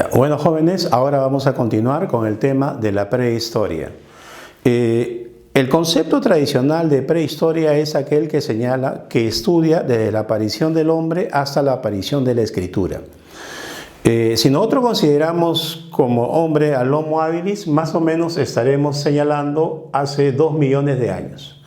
Ya, bueno, jóvenes, ahora vamos a continuar con el tema de la prehistoria. El concepto tradicional de prehistoria es aquel que señala que estudia desde la aparición del hombre hasta la aparición de la escritura. Si nosotros consideramos como hombre al Homo habilis, más o menos estaremos señalando hace 2 millones de años.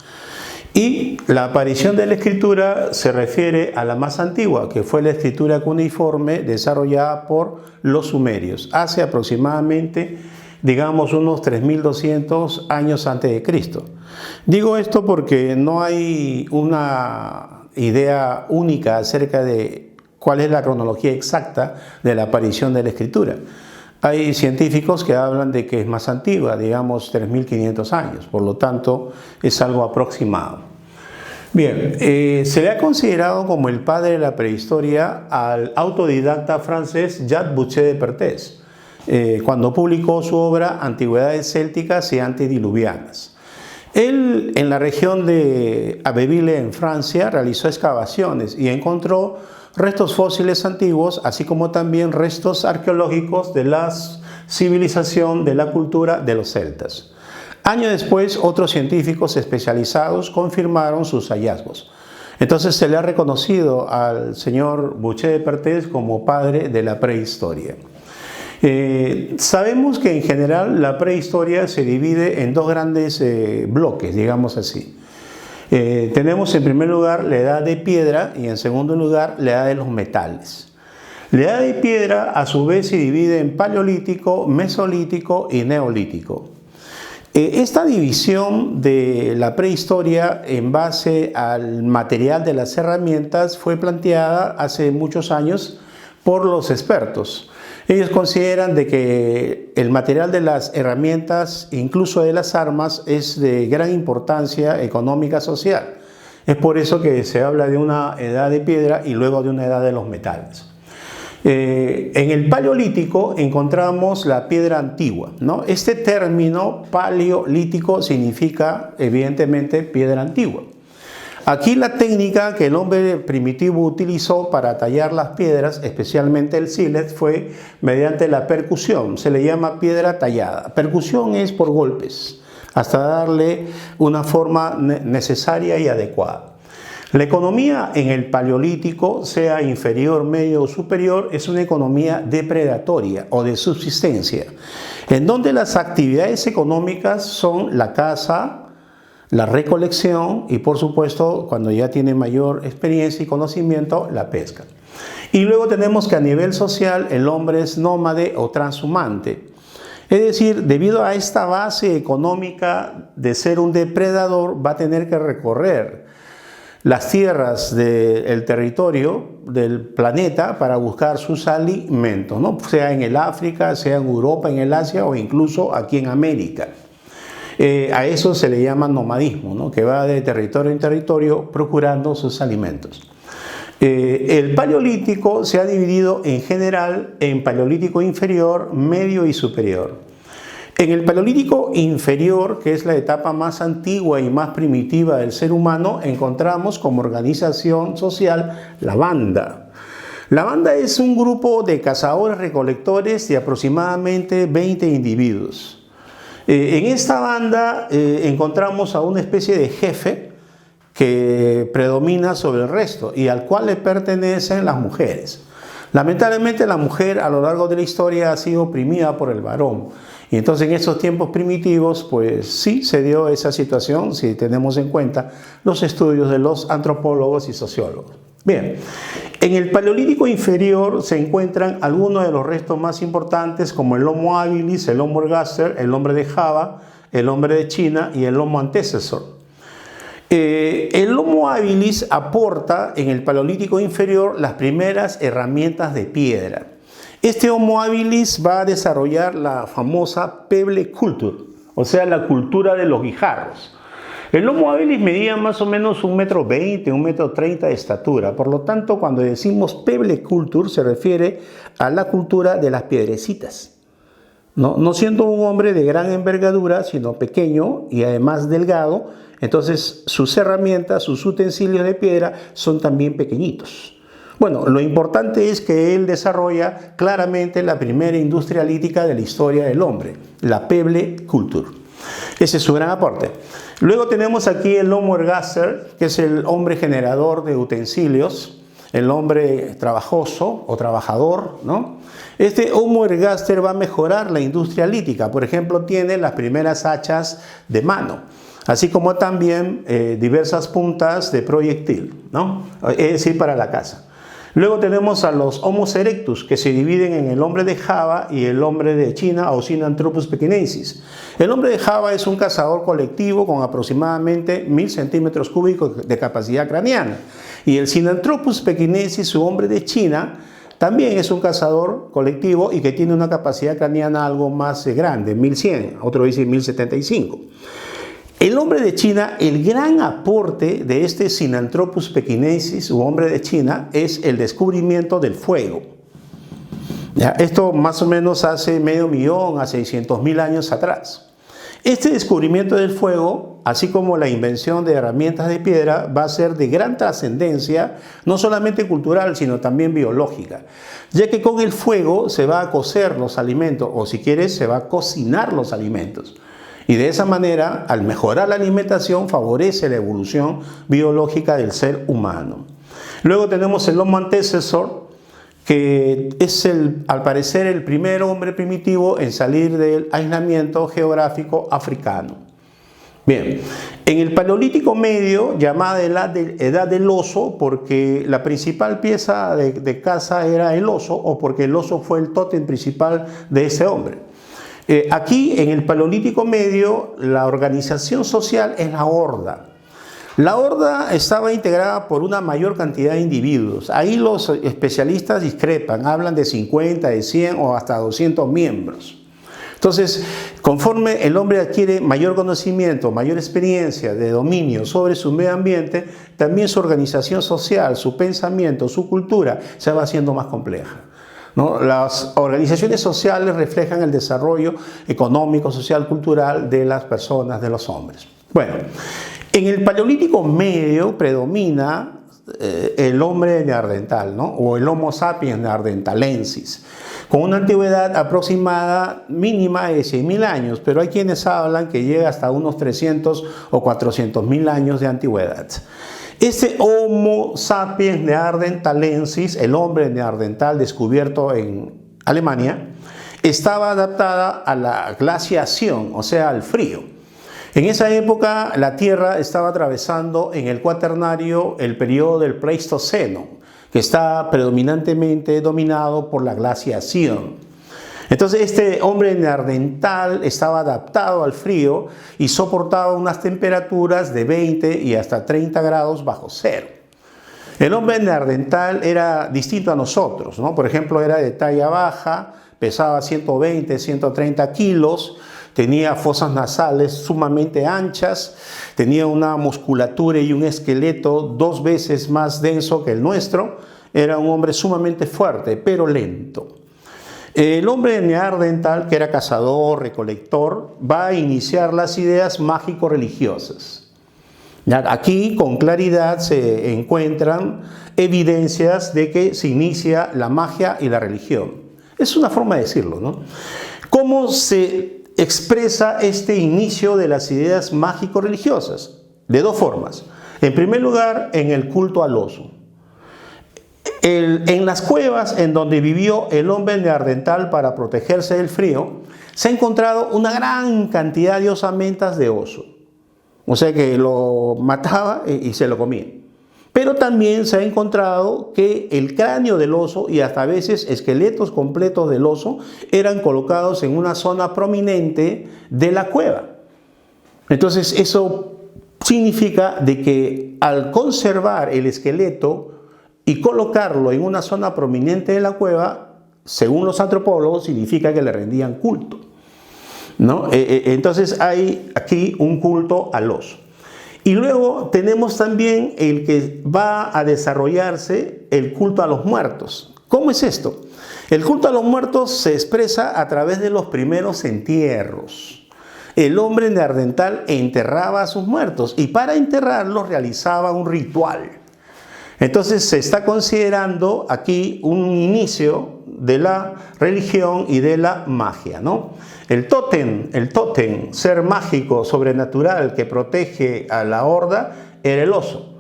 Y la aparición de la escritura se refiere a la más antigua, que fue la escritura cuneiforme desarrollada por los sumerios, hace aproximadamente, digamos, unos 3200 años antes de Cristo. Digo esto porque no hay una idea única acerca de cuál es la cronología exacta de la aparición de la escritura. Hay científicos que hablan de que es más antigua, digamos 3500 años, por lo tanto es algo aproximado. Bien, se le ha considerado como el padre de la prehistoria al autodidacta francés Jacques Boucher de Perthes, cuando publicó su obra Antigüedades Célticas y Antediluvianas. Él, en la región de Abbeville, en Francia, realizó excavaciones y encontró restos fósiles antiguos, así como también restos arqueológicos de la civilización, de la cultura de los celtas. Años después, otros científicos especializados confirmaron sus hallazgos. Entonces se le ha reconocido al señor Boucher de Perthes como padre de la prehistoria. Sabemos que en general la prehistoria se divide en dos grandes bloques, digamos así. Tenemos en primer lugar la edad de piedra y en segundo lugar la edad de los metales. La edad de piedra a su vez se divide en paleolítico, mesolítico y neolítico. Esta división de la prehistoria en base al material de las herramientas fue planteada hace muchos años por los expertos. Ellos consideran de que el material de las herramientas, incluso de las armas, es de gran importancia económica social. Es por eso que se habla de una edad de piedra y luego de una edad de los metales. En el paleolítico encontramos la piedra antigua, ¿no? Este término paleolítico significa evidentemente piedra antigua. Aquí la técnica que el hombre primitivo utilizó para tallar las piedras, especialmente el sílex, fue mediante la percusión. Se le llama piedra tallada. Percusión es por golpes, hasta darle una forma necesaria y adecuada. La economía en el paleolítico, sea inferior, medio o superior, es una economía depredatoria o de subsistencia, en donde las actividades económicas son la caza, la recolección y, por supuesto, cuando ya tiene mayor experiencia y conocimiento, la pesca. Y luego tenemos que a nivel social el hombre es nómade o transhumante. Es decir, debido a esta base económica de ser un depredador, va a tener que recorrer las tierras del territorio del planeta para buscar sus alimentos, ¿no? Sea en el África, sea en Europa, en el Asia o incluso aquí en América. A eso se le llama nomadismo, ¿no? Que va de territorio en territorio procurando sus alimentos. El paleolítico se ha dividido en general en paleolítico inferior, medio y superior. En el paleolítico inferior, que es la etapa más antigua y más primitiva del ser humano, encontramos como organización social la banda. La banda es un grupo de cazadores-recolectores de aproximadamente 20 individuos. En esta banda encontramos a una especie de jefe que predomina sobre el resto y al cual le pertenecen las mujeres. Lamentablemente la mujer a lo largo de la historia ha sido oprimida por el varón. Y entonces en esos tiempos primitivos, pues sí se dio esa situación, si tenemos en cuenta los estudios de los antropólogos y sociólogos. Bien, en el paleolítico inferior se encuentran algunos de los restos más importantes como el Homo habilis, el Homo ergaster, el hombre de Java, el hombre de China y el Homo antecessor. El Homo habilis aporta en el paleolítico inferior las primeras herramientas de piedra. Este Homo habilis va a desarrollar la famosa Pebble Culture, o sea, la cultura de los guijarros. El Homo habilis medía más o menos 1,20 m, 1,30 m de estatura. Por lo tanto, cuando decimos Pebble Culture, se refiere a la cultura de las piedrecitas. No siendo un hombre de gran envergadura, sino pequeño y además delgado, entonces sus herramientas, sus utensilios de piedra son también pequeñitos. Bueno, lo importante es que él desarrolla claramente la primera industria lítica de la historia del hombre, la Pebble Culture. Ese es su gran aporte. Luego tenemos aquí el Homo ergaster, que es el hombre generador de utensilios, el hombre trabajoso o trabajador, ¿no? Este Homo ergaster va a mejorar la industria lítica. Por ejemplo, tiene las primeras hachas de mano, así como también diversas puntas de proyectil, ¿no? Es decir, para la caza. Luego tenemos a los Homo erectus, que se dividen en el hombre de Java y el hombre de China o Sinanthropus pekinensis. El hombre de Java es un cazador colectivo con aproximadamente 1000 centímetros cúbicos de capacidad craneana. Y el Sinanthropus pekinensis, su hombre de China, también es un cazador colectivo y que tiene una capacidad craneana algo más grande, 1100, otro dice 1075. El hombre de China, el gran aporte de este Sinanthropus pekinensis, u hombre de China, es el descubrimiento del fuego. ¿Ya? Esto más o menos hace medio millón a 600.000 años atrás. Este descubrimiento del fuego, así como la invención de herramientas de piedra, va a ser de gran trascendencia, no solamente cultural, sino también biológica, ya que con el fuego se va a cocer los alimentos, o si quieres, se va a cocinar los alimentos. Y de esa manera, al mejorar la alimentación, favorece la evolución biológica del ser humano. Luego tenemos el Homo antecessor, que es al parecer el primer hombre primitivo en salir del aislamiento geográfico africano. Bien, en el Paleolítico Medio, llamada edad del oso, porque la principal pieza de caza era el oso, o porque el oso fue el tótem principal de ese hombre. Aquí en el Paleolítico Medio la organización social es la horda. La horda estaba integrada por una mayor cantidad de individuos. Ahí los especialistas discrepan, hablan de 50, de 100 o hasta 200 miembros. Entonces, conforme el hombre adquiere mayor conocimiento, mayor experiencia de dominio sobre su medio ambiente, también su organización social, su pensamiento, su cultura se va haciendo más compleja, ¿no? Las organizaciones sociales reflejan el desarrollo económico, social, cultural de las personas, de los hombres. Bueno, en el Paleolítico Medio predomina el hombre neandertal, ¿no? O el Homo sapiens neanderthalensis, con una antigüedad aproximada mínima de 100.000 años, pero hay quienes hablan que llega hasta unos 300 o 400.000 años de antigüedad. Este Homo sapiens neanderthalensis, el hombre neandertal descubierto en Alemania, estaba adaptada a la glaciación, o sea, al frío. En esa época la Tierra estaba atravesando en el Cuaternario el periodo del Pleistoceno, que está predominantemente dominado por la glaciación. Entonces este hombre neandertal estaba adaptado al frío y soportaba unas temperaturas de 20 y hasta 30 grados bajo cero. El hombre neandertal era distinto a nosotros, ¿no? Por ejemplo, era de talla baja, pesaba 120, 130 kilos, tenía fosas nasales sumamente anchas, tenía una musculatura y un esqueleto 2 veces más denso que el nuestro. Era un hombre sumamente fuerte, pero lento. El hombre neandertal, que era cazador, recolector, va a iniciar las ideas mágico-religiosas. Aquí con claridad se encuentran evidencias de que se inicia la magia y la religión. Es una forma de decirlo, ¿no? ¿Cómo se expresa este inicio de las ideas mágico-religiosas? De 2 formas. En primer lugar, en el culto al oso. En las cuevas en donde vivió el hombre neandertal para protegerse del frío, se ha encontrado una gran cantidad de osamentas de oso. O sea que lo mataba y se lo comía. Pero también se ha encontrado que el cráneo del oso y hasta a veces esqueletos completos del oso eran colocados en una zona prominente de la cueva. Entonces eso significa de que al conservar el esqueleto y colocarlo en una zona prominente de la cueva, según los antropólogos, significa que le rendían culto, ¿no? Entonces hay aquí un culto al oso. Y luego tenemos también el que va a desarrollarse el culto a los muertos. ¿Cómo es esto? El culto a los muertos se expresa a través de los primeros entierros. El hombre neandertal enterraba a sus muertos y para enterrarlos realizaba un ritual. Entonces se está considerando aquí un inicio de la religión y de la magia, ¿no? El tótem, ser mágico, sobrenatural que protege a la horda, era el oso.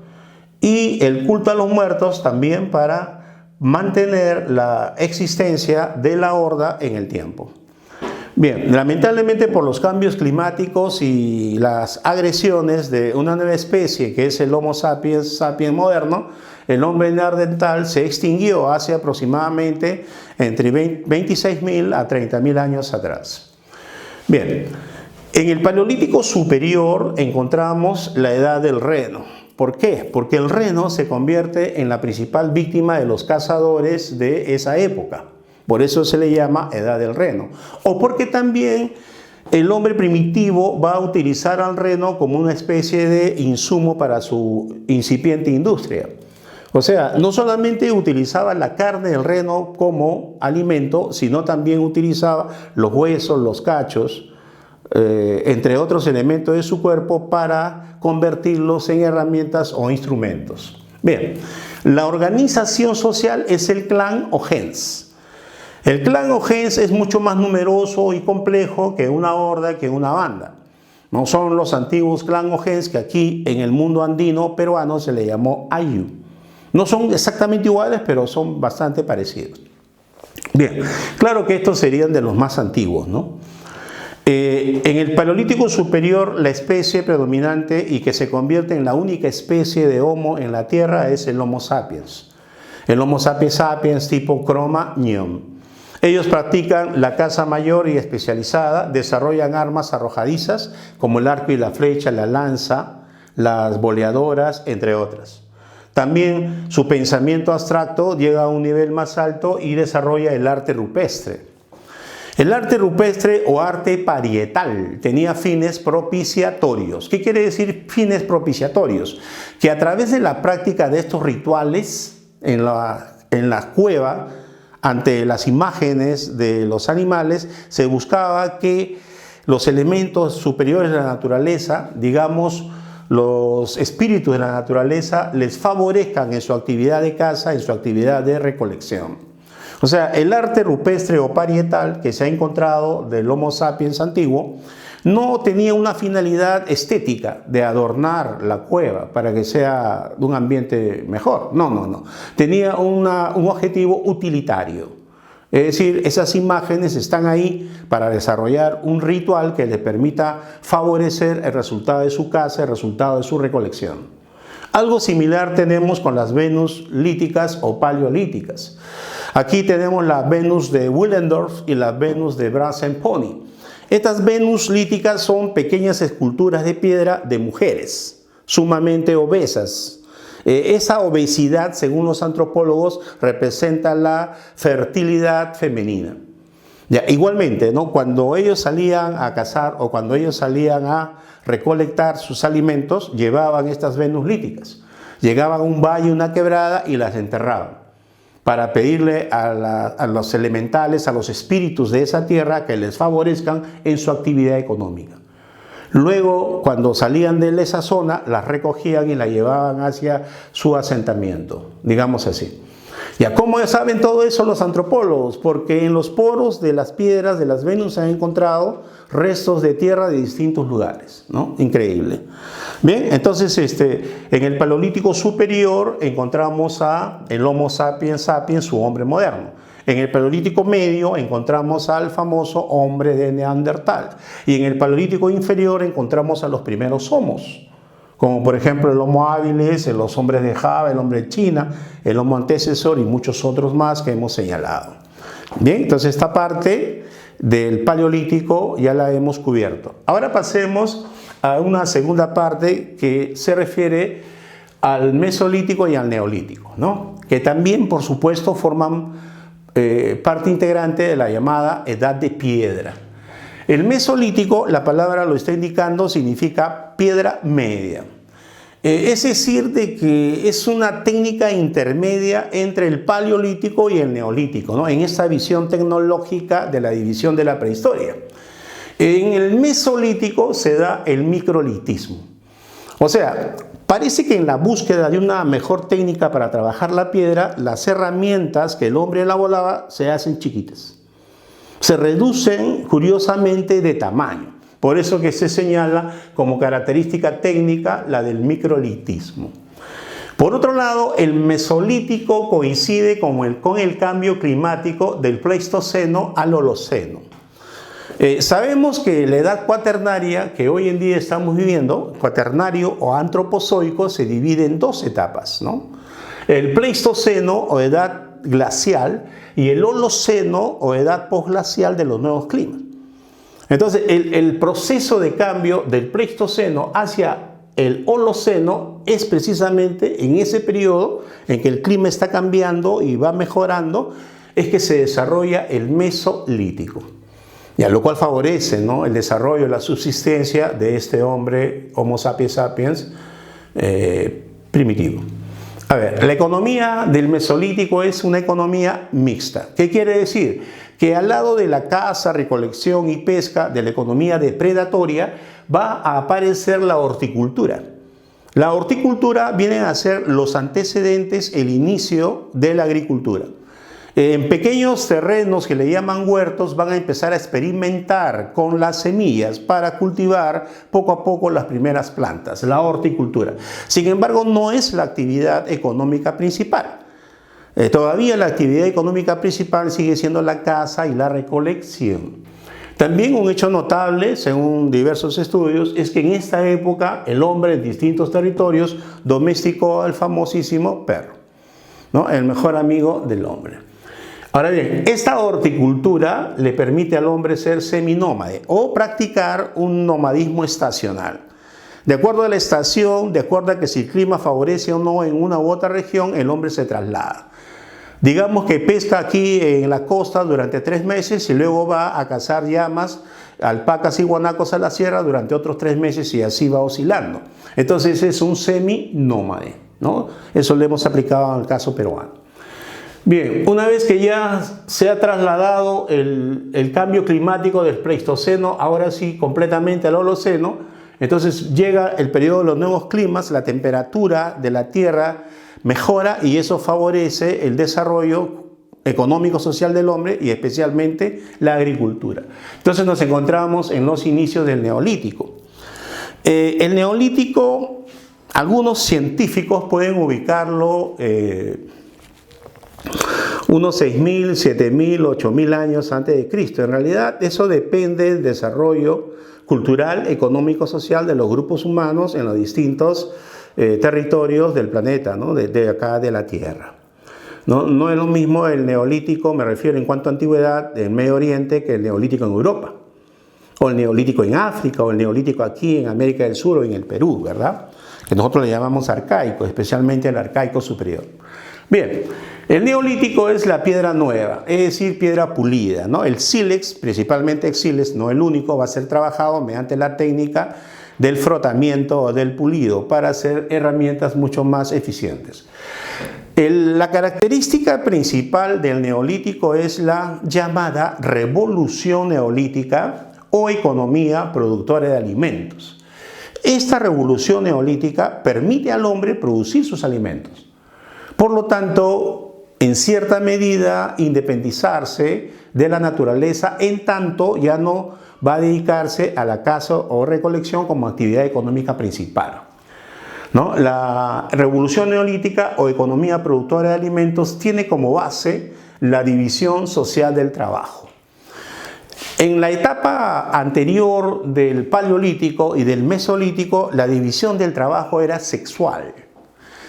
Y el culto a los muertos también para mantener la existencia de la horda en el tiempo. Bien, lamentablemente por los cambios climáticos y las agresiones de una nueva especie que es el Homo sapiens moderno, el hombre neandertal se extinguió hace aproximadamente entre 26.000 a 30.000 años atrás. Bien, en el Paleolítico superior encontramos la edad del reno. ¿Por qué? Porque el reno se convierte en la principal víctima de los cazadores de esa época. Por eso se le llama edad del reno. O porque también el hombre primitivo va a utilizar al reno como una especie de insumo para su incipiente industria. O sea, no solamente utilizaba la carne del reno como alimento, sino también utilizaba los huesos, los cachos, entre otros elementos de su cuerpo para convertirlos en herramientas o instrumentos. Bien, la organización social es el clan o gens. El clan o gens es mucho más numeroso y complejo que una horda, que una banda. No son los antiguos clan o gens que aquí en el mundo andino peruano se le llamó ayu. No son exactamente iguales, pero son bastante parecidos. Bien, claro que estos serían de los más antiguos, ¿no? En el Paleolítico superior, la especie predominante y que se convierte en la única especie de Homo en la Tierra es el Homo sapiens. El Homo sapiens sapiens tipo Cro-Magnon. Ellos practican la caza mayor y especializada, desarrollan armas arrojadizas como el arco y la flecha, la lanza, las boleadoras, entre otras. También su pensamiento abstracto llega a un nivel más alto y desarrolla el arte rupestre. El arte rupestre o arte parietal tenía fines propiciatorios. ¿Qué quiere decir fines propiciatorios? Que a través de la práctica de estos rituales en la cueva, ante las imágenes de los animales, se buscaba que los elementos superiores de la naturaleza, digamos, los espíritus de la naturaleza, les favorezcan en su actividad de caza, en su actividad de recolección. O sea, el arte rupestre o parietal que se ha encontrado del Homo sapiens antiguo no tenía una finalidad estética de adornar la cueva para que sea de un ambiente mejor. No. Tenía un objetivo utilitario. Es decir, esas imágenes están ahí para desarrollar un ritual que le permita favorecer el resultado de su caza, el resultado de su recolección. Algo similar tenemos con las Venus líticas o paleolíticas. Aquí tenemos la Venus de Willendorf y la Venus de Brazen-Pony. Estas Venus líticas son pequeñas esculturas de piedra de mujeres, sumamente obesas. Esa obesidad, según los antropólogos, representa la fertilidad femenina. Ya, igualmente, ¿no? Cuando ellos salían a cazar o cuando ellos salían a recolectar sus alimentos, llevaban estas Venus líticas. Llegaban a un valle, una quebrada y las enterraban para pedirle a los elementales, a los espíritus de esa tierra que les favorezcan en su actividad económica. Luego, cuando salían de esa zona, las recogían y las llevaban hacia su asentamiento, digamos así. ¿Ya cómo saben todo eso los antropólogos? Porque en los poros de las piedras de las Venus se han encontrado restos de tierra de distintos lugares, ¿no? Increíble. Bien, entonces en el Paleolítico superior encontramos el Homo sapiens sapiens, su hombre moderno. En el Paleolítico medio encontramos al famoso hombre de Neandertal. Y en el Paleolítico inferior encontramos a los primeros homos, como por ejemplo el Homo habilis, los hombres de Java, el hombre de China, el Homo antecesor y muchos otros más que hemos señalado. Bien, entonces esta parte del Paleolítico ya la hemos cubierto. Ahora pasemos a una segunda parte que se refiere al Mesolítico y al Neolítico, ¿no? Que también, por supuesto, forman parte integrante de la llamada Edad de Piedra. El Mesolítico, la palabra lo está indicando, significa piedra media. Es decir, de que es una técnica intermedia entre el Paleolítico y el Neolítico, ¿no? En esta visión tecnológica de la división de la prehistoria. En el Mesolítico se da el microlitismo. O sea, Parece que en la búsqueda de una mejor técnica para trabajar la piedra, las herramientas que el hombre elaboraba se hacen chiquitas. Se reducen curiosamente de tamaño. Por eso que se señala como característica técnica la del microlitismo. Por otro lado, el mesolítico coincide con el cambio climático del Pleistoceno al Holoceno. Sabemos que la edad cuaternaria que hoy en día estamos viviendo, cuaternario o antropozoico, se divide en dos etapas, ¿no? El Pleistoceno o edad glacial y el Holoceno o edad posglacial de los nuevos climas. Entonces, el proceso de cambio del Pleistoceno hacia el Holoceno es precisamente en ese periodo en que el clima está cambiando y va mejorando, es que se desarrolla el Mesolítico. Ya, lo cual favorece, ¿no?, el desarrollo, la subsistencia de este hombre, Homo sapiens sapiens, primitivo. A ver, la economía del Mesolítico es una economía mixta. ¿Qué quiere decir? Que al lado de la caza, recolección y pesca, de la economía depredatoria, va a aparecer la horticultura. La horticultura viene a ser los antecedentes, el inicio de la agricultura. En pequeños terrenos que le llaman huertos van a empezar a experimentar con las semillas para cultivar poco a poco las primeras plantas, la horticultura. Sin embargo, no es la actividad económica principal. Todavía la actividad económica principal sigue siendo la caza y la recolección. También un hecho notable, según diversos estudios, es que en esta época el hombre en distintos territorios domesticó al famosísimo perro, ¿no?, el mejor amigo del hombre. Ahora bien, esta horticultura le permite al hombre ser seminómade o practicar un nomadismo estacional. De acuerdo a la estación, de acuerdo a que si el clima favorece o no en una u otra región, el hombre se traslada. Digamos que pesca aquí en la costa durante 3 meses y luego va a cazar llamas, alpacas y guanacos a la sierra durante otros 3 meses y así va oscilando. Entonces es un seminómade, ¿no? Eso lo hemos aplicado en el caso peruano. Bien, una vez que ya se ha trasladado el cambio climático del Pleistoceno, ahora sí completamente al Holoceno, entonces llega el periodo de los nuevos climas, la temperatura de la Tierra mejora y eso favorece el desarrollo económico-social del hombre y especialmente la agricultura. Entonces nos encontramos en los inicios del Neolítico. El Neolítico, algunos científicos pueden ubicarlo unos 6.000, 7.000, 8.000 años antes de Cristo. En realidad eso depende del desarrollo cultural, económico, social de los grupos humanos en los distintos territorios del planeta, ¿no?, de acá de la Tierra. No es lo mismo el Neolítico, me refiero en cuanto a antigüedad, en Medio Oriente que el Neolítico en Europa, o el Neolítico en África, o el Neolítico aquí en América del Sur o en el Perú, ¿verdad?, que nosotros le llamamos arcaico, especialmente el arcaico superior. Bien, el Neolítico es la piedra nueva, es decir, piedra pulida, ¿no? El sílex, principalmente el sílex, no el único, va a ser trabajado mediante la técnica del frotamiento o del pulido para hacer herramientas mucho más eficientes. La característica principal del Neolítico es la llamada revolución neolítica o economía productora de alimentos. Esta revolución neolítica permite al hombre producir sus alimentos. Por lo tanto, en cierta medida, independizarse de la naturaleza, en tanto ya no va a dedicarse a la caza o recolección como actividad económica principal, ¿no? La revolución neolítica o economía productora de alimentos tiene como base la división social del trabajo. En la etapa anterior del Paleolítico y del Mesolítico, la división del trabajo era sexual.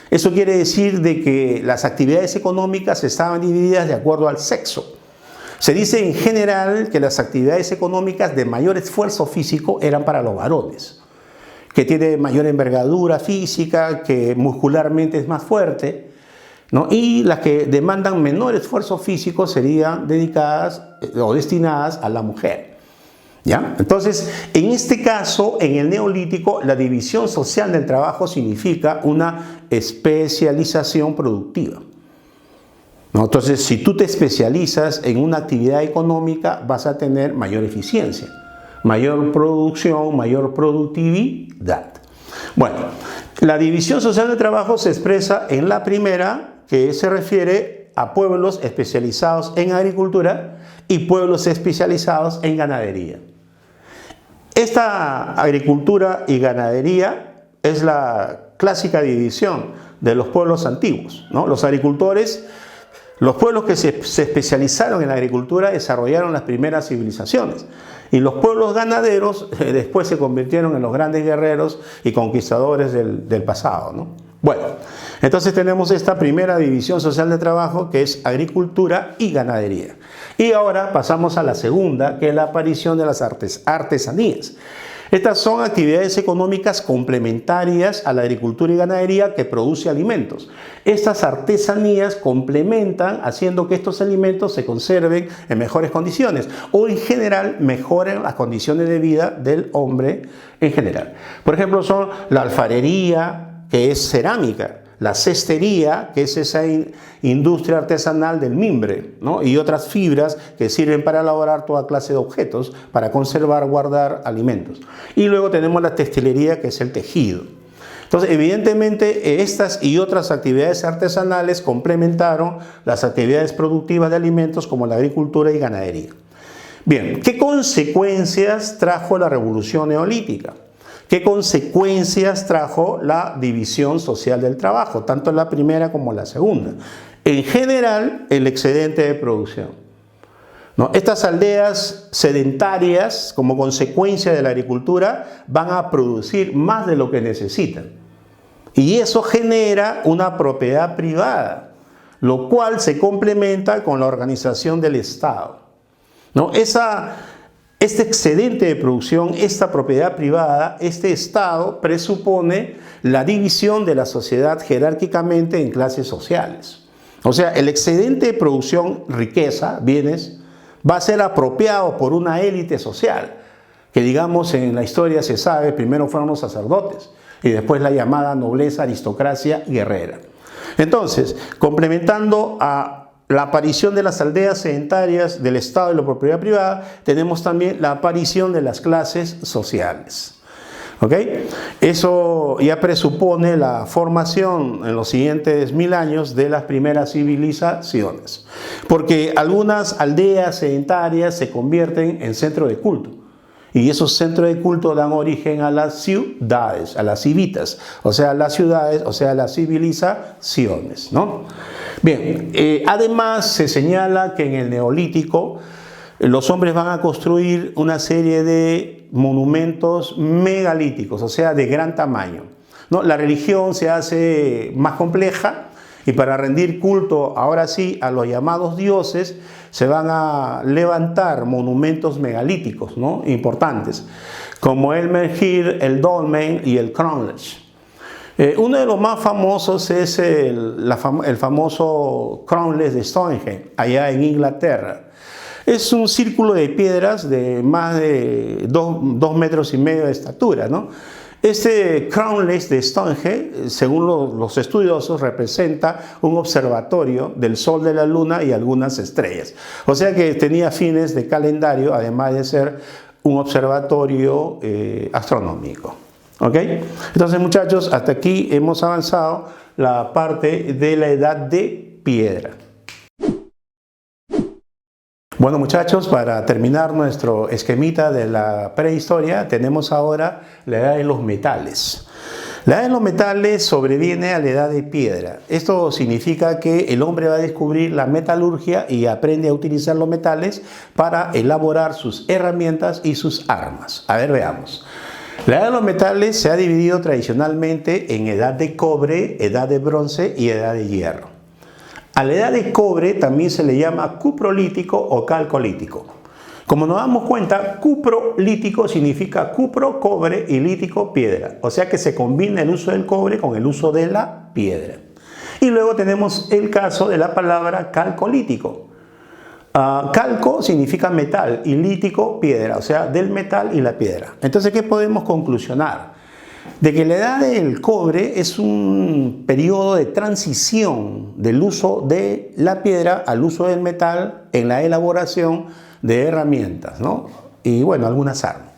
Eso quiere decir de que las actividades económicas estaban divididas de acuerdo al sexo. Se dice en general que las actividades económicas de mayor esfuerzo físico eran para los varones, que tiene mayor envergadura física, que muscularmente es más fuerte, ¿no? Y las que demandan menor esfuerzo físico serían dedicadas o destinadas a la mujer. ¿Ya? Entonces, en este caso, en el Neolítico, la división social del trabajo significa una especialización productiva, ¿no? Entonces, si tú te especializas en una actividad económica, vas a tener mayor eficiencia, mayor producción, mayor productividad. Bueno, La división social del trabajo se expresa en la primera, que se refiere a pueblos especializados en agricultura y pueblos especializados en ganadería. Esta agricultura y ganadería es la clásica división de los pueblos antiguos, ¿no? Los agricultores, los pueblos que se especializaron en la agricultura desarrollaron las primeras civilizaciones. Y los pueblos ganaderos después se convirtieron en los grandes guerreros y conquistadores del pasado, ¿no? Bueno, entonces tenemos esta primera división social de trabajo, que es agricultura y ganadería. Y ahora pasamos a la segunda, que es la aparición de las artesanías. Estas son actividades económicas complementarias a la agricultura y ganadería que produce alimentos. Estas artesanías complementan haciendo que estos alimentos se conserven en mejores condiciones o en general mejoren las condiciones de vida del hombre en general. Por ejemplo, son la alfarería, que es cerámica, la cestería, que es esa industria artesanal del mimbre, ¿no? Y otras fibras que sirven para elaborar toda clase de objetos, para conservar, guardar alimentos. Y luego tenemos la textilería, que es el tejido. Entonces, evidentemente, estas y otras actividades artesanales complementaron las actividades productivas de alimentos como la agricultura y ganadería. Bien, ¿qué consecuencias trajo la revolución neolítica? ¿Qué consecuencias trajo la división social del trabajo, tanto en la primera como en la segunda? En general, el excedente de producción, ¿no? Estas aldeas sedentarias, como consecuencia de la agricultura, van a producir más de lo que necesitan. Y eso genera una propiedad privada, lo cual se complementa con la organización del Estado, ¿no? Este excedente de producción, esta propiedad privada, este Estado presupone la división de la sociedad jerárquicamente en clases sociales. O sea, el excedente de producción, riqueza, bienes, va a ser apropiado por una élite social, que digamos en la historia se sabe, primero fueron los sacerdotes y después la llamada nobleza, aristocracia guerrera. Entonces, complementando a la aparición de las aldeas sedentarias del Estado y la propiedad privada, tenemos también la aparición de las clases sociales. ¿Ok? Eso ya presupone la formación en los siguientes 1000 años de las primeras civilizaciones. Porque algunas aldeas sedentarias se convierten en centro de culto. Y esos centros de culto dan origen a las ciudades, a las civitas, o sea, las ciudades, o sea, las civilizaciones, ¿no? Bien, además se señala que en el Neolítico los hombres van a construir una serie de monumentos megalíticos, o sea, de gran tamaño, ¿no? La religión se hace más compleja y para rendir culto, ahora sí, a los llamados dioses, se van a levantar monumentos megalíticos, ¿no? Importantes, como el Menhir, el Dolmen y el Cromlech. Uno de los más famosos es el famoso Cromlech de Stonehenge, allá en Inglaterra. Es un círculo de piedras de más de 2,5 metros de estatura, ¿no? Este Cromlech de Stonehenge, según los estudiosos, representa un observatorio del Sol, de la Luna y algunas estrellas. O sea que tenía fines de calendario, además de ser un observatorio astronómico. ¿Ok? Entonces, muchachos, hasta aquí hemos avanzado la parte de la edad de piedra. Bueno, muchachos, para terminar nuestro esquemita de la prehistoria, tenemos ahora la edad de los metales. La edad de los metales sobreviene a la edad de piedra. Esto significa que el hombre va a descubrir la metalurgia y aprende a utilizar los metales para elaborar sus herramientas y sus armas. A ver, veamos. La edad de los metales se ha dividido tradicionalmente en edad de cobre, edad de bronce y edad de hierro. A la edad de cobre también se le llama cuprolítico o calcolítico. Como nos damos cuenta, cuprolítico significa cupro, cobre y lítico, piedra. O sea que se combina el uso del cobre con el uso de la piedra. Y luego tenemos el caso de la palabra calcolítico. Calco significa metal y lítico, piedra, o sea, del metal y la piedra. Entonces, ¿qué podemos conclusionar? De que la edad del cobre es un periodo de transición del uso de la piedra al uso del metal en la elaboración de herramientas, ¿no? Y bueno, algunas armas.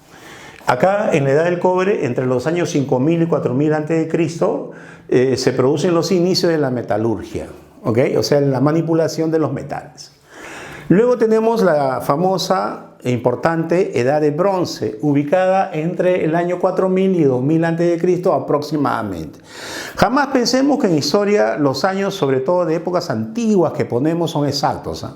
Acá en la edad del cobre, entre los años 5000 y 4000 a.C., se producen los inicios de la metalurgia, ¿ok? O sea, la manipulación de los metales. Luego tenemos la famosa e importante edad de bronce, ubicada entre el año 4000 y 2000 a.C. aproximadamente. Jamás pensemos que en historia los años, sobre todo de épocas antiguas que ponemos, son exactos, ¿eh?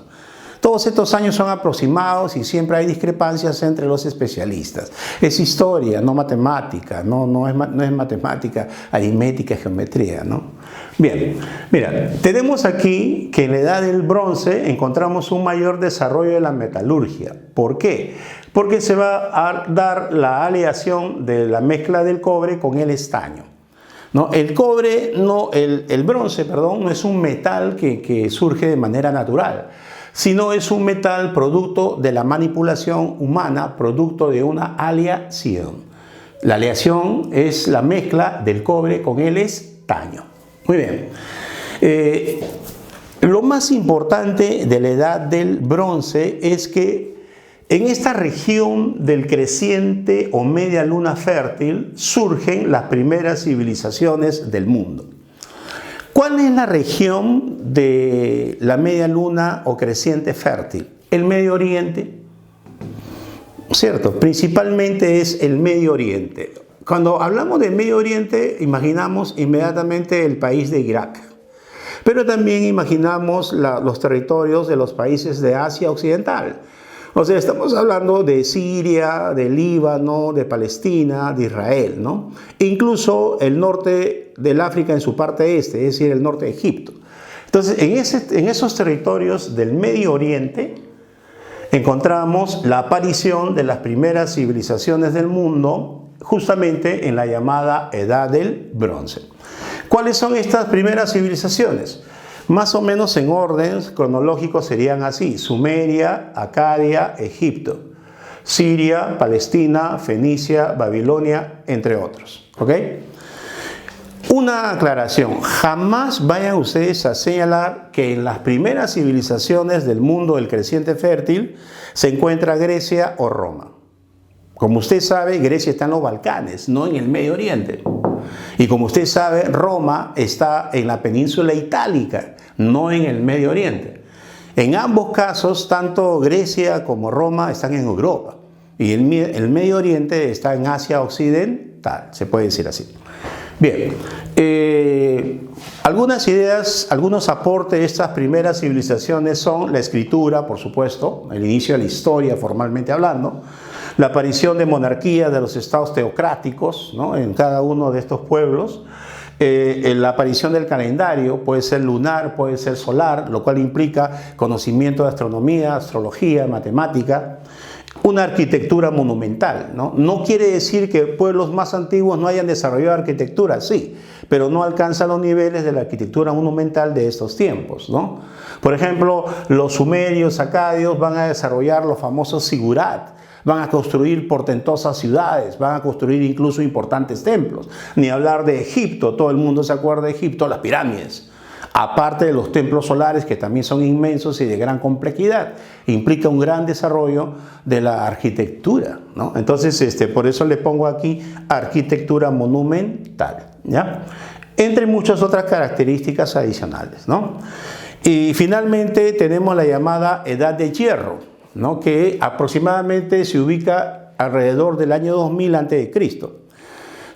Todos estos años son aproximados y siempre hay discrepancias entre los especialistas. Es historia, no matemática, no es matemática, aritmética, geometría, ¿no? Bien, mira, tenemos aquí que en la edad del bronce encontramos un mayor desarrollo de la metalurgia. ¿Por qué? Porque se va a dar la aleación de la mezcla del cobre con el estaño, ¿no? El bronce, perdón, no es un metal que surge de manera natural, sino es un metal producto de la manipulación humana, producto de una aleación. La aleación es la mezcla del cobre con el estaño. Muy bien. Lo más importante de la edad del bronce es que en esta región del creciente o media luna fértil surgen las primeras civilizaciones del mundo. ¿Cuál es la región de la media luna o creciente fértil? El Medio Oriente, ¿cierto? Principalmente es el Medio Oriente. Cuando hablamos del Medio Oriente, imaginamos inmediatamente el país de Irak, pero también imaginamos los territorios de los países de Asia Occidental. O sea, estamos hablando de Siria, de Líbano, de Palestina, de Israel, ¿no? E incluso el norte del África en su parte este, es decir, el norte de Egipto. Entonces, en esos territorios del Medio Oriente encontramos la aparición de las primeras civilizaciones del mundo, justamente en la llamada Edad del Bronce. ¿Cuáles son estas primeras civilizaciones? Más o menos en orden cronológico serían así: Sumeria, Acadia, Egipto, Siria, Palestina, Fenicia, Babilonia, entre otros. ¿Ok? Una aclaración: jamás vayan ustedes a señalar que en las primeras civilizaciones del mundo del creciente fértil se encuentra Grecia o Roma. Como usted sabe, Grecia está en los Balcanes, no en el Medio Oriente. Y como usted sabe, Roma está en la península itálica, no en el Medio Oriente. En ambos casos, tanto Grecia como Roma están en Europa. Y el Medio Oriente está en Asia Occidental, se puede decir así. Bien, algunas ideas, algunos aportes de estas primeras civilizaciones son la escritura, por supuesto, el inicio de la historia formalmente hablando, la aparición de monarquías, de los estados teocráticos, ¿no?, en cada uno de estos pueblos, la aparición del calendario, puede ser lunar, puede ser solar, lo cual implica conocimiento de astronomía, astrología, matemática, una arquitectura monumental, ¿no? No quiere decir que pueblos más antiguos no hayan desarrollado arquitectura, sí, pero no alcanza los niveles de la arquitectura monumental de estos tiempos, ¿no? Por ejemplo, los sumerios, acadios van a desarrollar los famosos zigurat, van a construir portentosas ciudades, van a construir incluso importantes templos. Ni hablar de Egipto, todo el mundo se acuerda de Egipto, las pirámides. Aparte de los templos solares, que también son inmensos y de gran complejidad, implica un gran desarrollo de la arquitectura, ¿no? Entonces, por eso le pongo aquí arquitectura monumental, ¿ya? Entre muchas otras características adicionales, ¿no? Y finalmente tenemos la llamada Edad de Hierro, ¿no?, que aproximadamente se ubica alrededor del año 2000 a.C.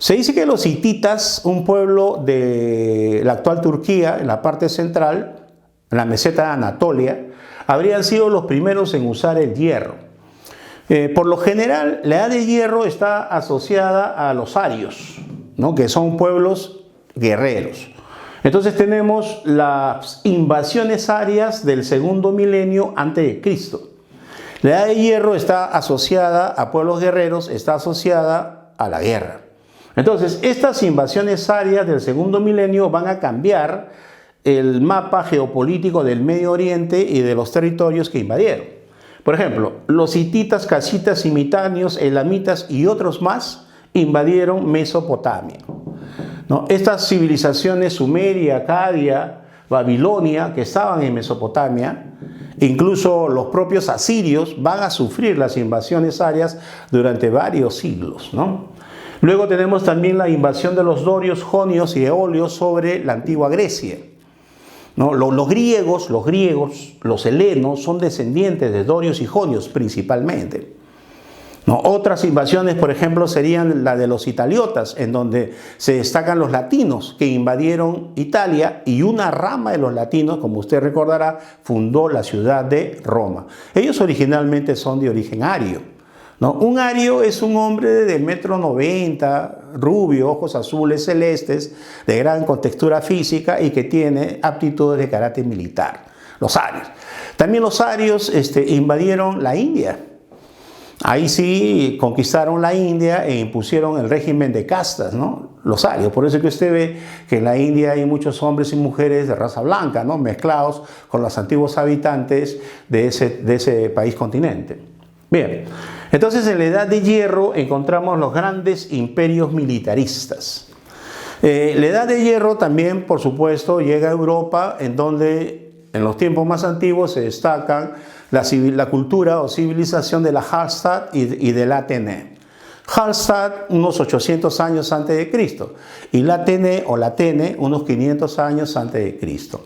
Se dice que los hititas, un pueblo de la actual Turquía, en la parte central, en la meseta de Anatolia, habrían sido los primeros en usar el hierro. Por lo general, la edad de hierro está asociada a los arios, ¿no?, que son pueblos guerreros. Entonces tenemos las invasiones arias del segundo milenio antes de Cristo. La edad de hierro está asociada a pueblos guerreros, está asociada a la guerra. Entonces, estas invasiones arias del segundo milenio van a cambiar el mapa geopolítico del Medio Oriente y de los territorios que invadieron. Por ejemplo, los hititas, casitas, simitanios, elamitas y otros más invadieron Mesopotamia, ¿no? Estas civilizaciones, Sumeria, Acadia, Babilonia, que estaban en Mesopotamia, Incluso los propios asirios van a sufrir las invasiones arias durante varios siglos, ¿no? Luego tenemos también la invasión de los dorios, jonios y eolios sobre la antigua Grecia, ¿no? Los griegos, los helenos son descendientes de dorios y jonios principalmente, ¿no? Otras invasiones, por ejemplo, serían la de los italiotas, en donde se destacan los latinos que invadieron Italia, y una rama de los latinos, como usted recordará, fundó la ciudad de Roma. Ellos originalmente son de origen ario, ¿no? Un ario es un hombre de 1,90 m, rubio, ojos azules celestes, de gran contextura física y que tiene aptitudes de carácter militar. Los arios. También los arios invadieron la India. Ahí sí conquistaron la India e impusieron el régimen de castas, ¿no? Los arios. Por eso es que usted ve que en la India hay muchos hombres y mujeres de raza blanca, ¿no? Mezclados con los antiguos habitantes de ese país continente. Bien, entonces en la Edad de Hierro encontramos los grandes imperios militaristas. La Edad de Hierro también, por supuesto, llega a Europa, en donde en los tiempos más antiguos se destacan la cultura o civilización de la Hallstatt y de la Atene. Hallstatt unos 800 años antes de Cristo y la Atene o la Atene unos 500 años antes de Cristo.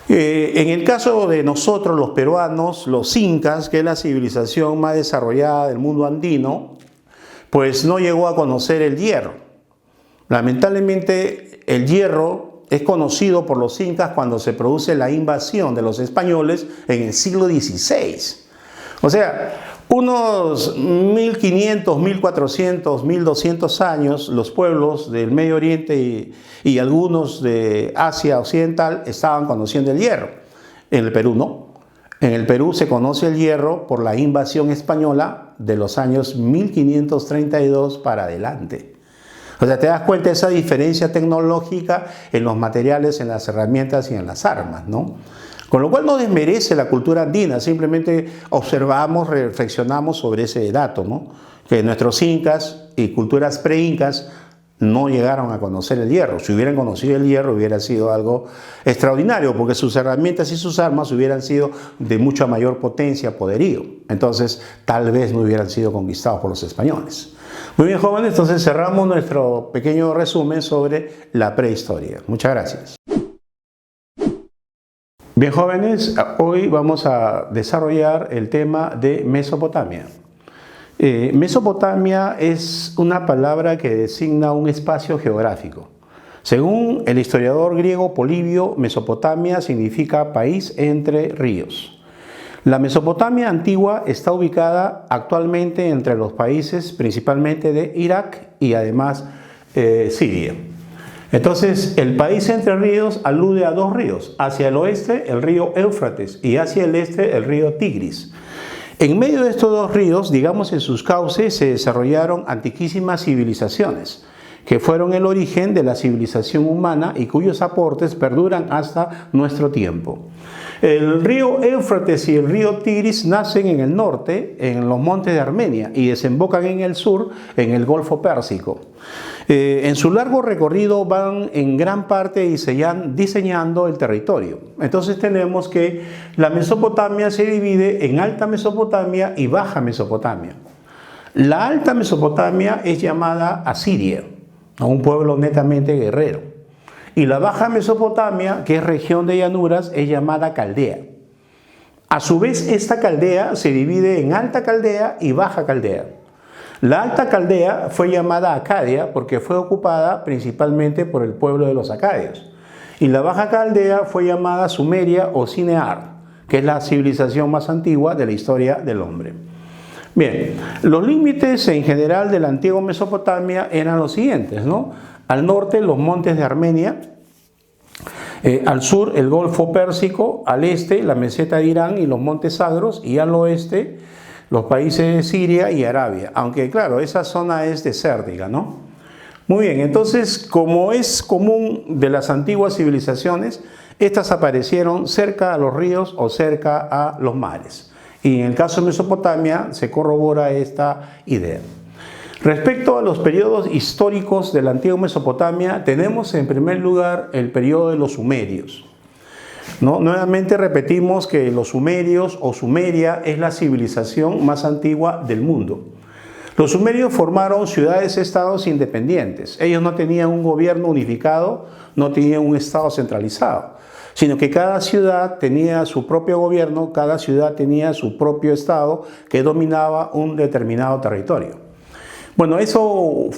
En el caso de nosotros los peruanos, los incas, que es la civilización más desarrollada del mundo andino, pues no llegó a conocer el hierro. Lamentablemente el hierro es conocido por los incas cuando se produce la invasión de los españoles en el siglo XVI. O sea, unos 1500, 1400, 1200 años, los pueblos del Medio Oriente y algunos de Asia Occidental estaban conociendo el hierro. En el Perú no. En el Perú se conoce el hierro por la invasión española de los años 1532 para adelante. O sea, te das cuenta de esa diferencia tecnológica en los materiales, en las herramientas y en las armas, ¿no? Con lo cual no desmerece la cultura andina, simplemente observamos, reflexionamos sobre ese dato, ¿no? Que nuestros incas y culturas pre-incas no llegaron a conocer el hierro. Si hubieran conocido el hierro hubiera sido algo extraordinario, porque sus herramientas y sus armas hubieran sido de mucha mayor potencia, poderío. Entonces, tal vez no hubieran sido conquistados por los españoles. Muy bien, jóvenes, entonces cerramos nuestro pequeño resumen sobre la prehistoria. Muchas gracias. Bien, jóvenes, hoy vamos a desarrollar el tema de Mesopotamia. Mesopotamia es una palabra que designa un espacio geográfico. Según el historiador griego Polibio, Mesopotamia significa país entre ríos. La Mesopotamia antigua está ubicada actualmente entre los países principalmente de Irak y además Siria. Entonces, el país entre ríos alude a dos ríos, hacia el oeste el río Éufrates y hacia el este el río Tigris. En medio de estos dos ríos, digamos en sus cauces, se desarrollaron antiquísimas civilizaciones, que fueron el origen de la civilización humana y cuyos aportes perduran hasta nuestro tiempo. El río Éufrates y el río Tigris nacen en el norte, en los montes de Armenia, y desembocan en el sur, en el Golfo Pérsico. En su largo recorrido van en gran parte diseñando el territorio. Entonces tenemos que la Mesopotamia se divide en Alta Mesopotamia y Baja Mesopotamia. La Alta Mesopotamia es llamada Asiria, un pueblo netamente guerrero. Y la Baja Mesopotamia, que es región de llanuras, es llamada Caldea. A su vez, esta Caldea se divide en Alta Caldea y Baja Caldea. La Alta Caldea fue llamada Acadia porque fue ocupada principalmente por el pueblo de los acadios. Y la Baja Caldea fue llamada Sumeria o Sinear, que es la civilización más antigua de la historia del hombre. Bien, los límites en general de la antigua Mesopotamia eran los siguientes, ¿no? Al norte, los montes de Armenia, al sur, el Golfo Pérsico, al este, la meseta de Irán y los montes Zagros, y al oeste, los países de Siria y Arabia, aunque claro, esa zona es desértica, ¿no? Muy bien, entonces, como es común de las antiguas civilizaciones, estas aparecieron cerca a los ríos o cerca a los mares. Y en el caso de Mesopotamia se corrobora esta idea. Respecto a los periodos históricos de la antigua Mesopotamia, tenemos en primer lugar el periodo de los sumerios. ¿no? Nuevamente repetimos que los sumerios o Sumeria es la civilización más antigua del mundo. Los sumerios formaron ciudades-estados independientes. Ellos no tenían un gobierno unificado, no tenían un estado centralizado, sino que cada ciudad tenía su propio gobierno, cada ciudad tenía su propio estado que dominaba un determinado territorio. Bueno, eso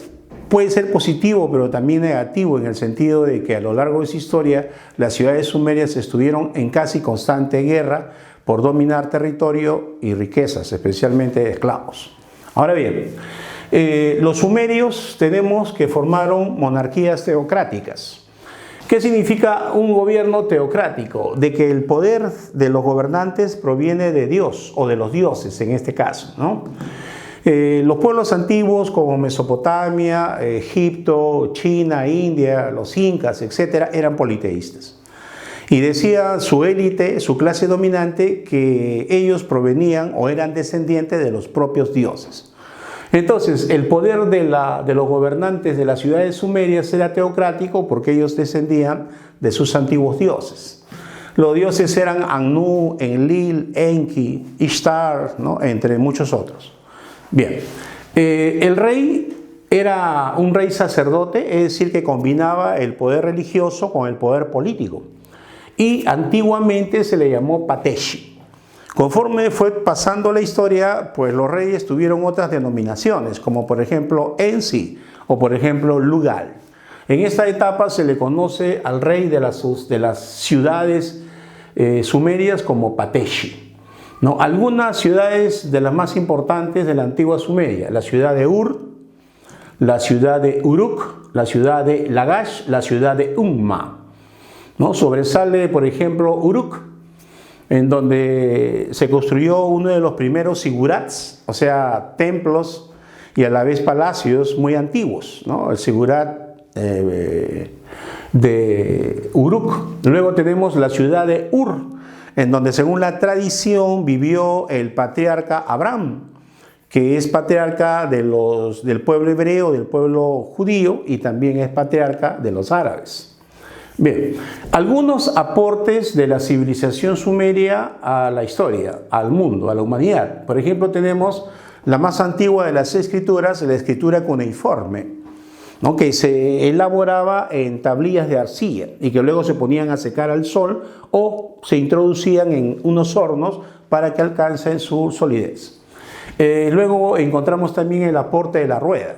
puede ser positivo, pero también negativo, en el sentido de que a lo largo de su historia las ciudades sumerias estuvieron en casi constante guerra por dominar territorio y riquezas, especialmente esclavos. Ahora bien, los sumerios tenemos que formaron monarquías teocráticas. ¿Qué significa un gobierno teocrático? De que el poder de los gobernantes proviene de Dios o de los dioses en este caso, ¿no? Los pueblos antiguos como Mesopotamia, Egipto, China, India, los incas, etc., eran politeístas. Y decía su élite, su clase dominante, que ellos provenían o eran descendientes de los propios dioses. Entonces, el poder de los gobernantes de las ciudades sumerias era teocrático porque ellos descendían de sus antiguos dioses. Los dioses eran Anu, Enlil, Enki, Ishtar, ¿no? Entre muchos otros. Bien, el rey era un rey sacerdote, es decir, que combinaba el poder religioso con el poder político. Y antiguamente se le llamó Pateshi. Conforme fue pasando la historia, pues los reyes tuvieron otras denominaciones, como por ejemplo Ensi o por ejemplo Lugal. En esta etapa se le conoce al rey de las ciudades sumerias como Pateshi. ¿No? Algunas ciudades de las más importantes de la antigua Sumeria: la ciudad de Ur, la ciudad de Uruk, la ciudad de Lagash, la ciudad de Umma, ¿no? Sobresale, por ejemplo, Uruk, en donde se construyó uno de los primeros sigurats, o sea, templos y a la vez palacios muy antiguos, ¿no? El sigurat de Uruk. Luego tenemos la ciudad de Ur, en donde según la tradición vivió el patriarca Abraham, que es patriarca del pueblo hebreo, del pueblo judío, y también es patriarca de los árabes. Bien, algunos aportes de la civilización sumeria a la historia, al mundo, a la humanidad. Por ejemplo, tenemos la más antigua de las escrituras, la escritura cuneiforme, ¿no? Que se elaboraba en tablillas de arcilla y que luego se ponían a secar al sol o se introducían en unos hornos para que alcancen su solidez. Luego encontramos también el aporte de la rueda.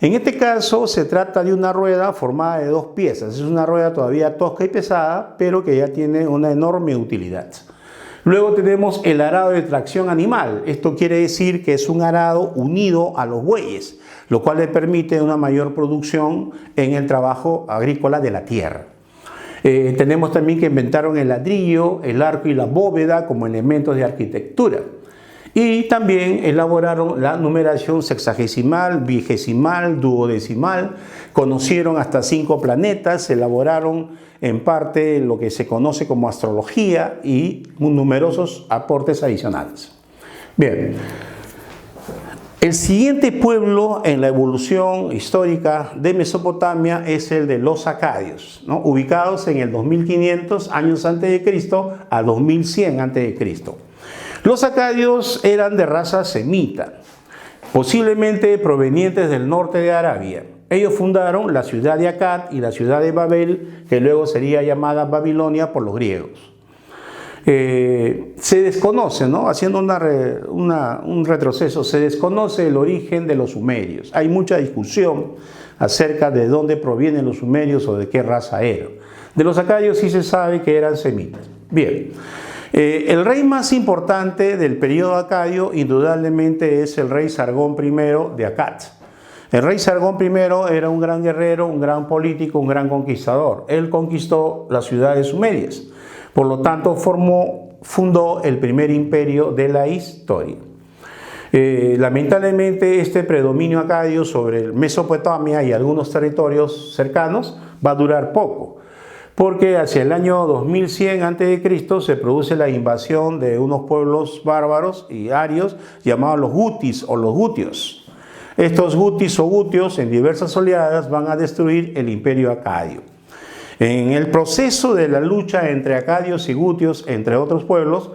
En este caso se trata de una rueda formada de dos piezas. Es una rueda todavía tosca y pesada, pero que ya tiene una enorme utilidad. Luego tenemos el arado de tracción animal. Esto quiere decir que es un arado unido a los bueyes, lo cual le permite una mayor producción en el trabajo agrícola de la tierra. Tenemos también que inventaron el ladrillo, el arco y la bóveda como elementos de arquitectura. Y también elaboraron la numeración sexagesimal, vigesimal, duodecimal, conocieron hasta 5 planetas, elaboraron en parte lo que se conoce como astrología y numerosos aportes adicionales. Bien, el siguiente pueblo en la evolución histórica de Mesopotamia es el de los acadios, ¿no? Ubicados en el 2500 años antes de Cristo a 2100 antes de Cristo. Los acadios eran de raza semita, posiblemente provenientes del norte de Arabia. Ellos fundaron la ciudad de Akkad y la ciudad de Babel, que luego sería llamada Babilonia por los griegos. Se desconoce, ¿no? Haciendo un retroceso, se desconoce el origen de los sumerios. Hay mucha discusión acerca de dónde provienen los sumerios o de qué raza eran. De los acadios sí se sabe que eran semitas. Bien. El rey más importante del periodo acadio indudablemente es el rey Sargón I de Akkad. El rey Sargón I era un gran guerrero, un gran político, un gran conquistador. Él conquistó las ciudades sumerias. Por lo tanto, fundó el primer imperio de la historia. Lamentablemente, este predominio acadio sobre Mesopotamia y algunos territorios cercanos va a durar poco, porque hacia el año 2100 a.C. se produce la invasión de unos pueblos bárbaros y arios llamados los gutis o los gutios. Estos gutis o gutios en diversas oleadas van a destruir el imperio acadio. En el proceso de la lucha entre acadios y gutios, entre otros pueblos,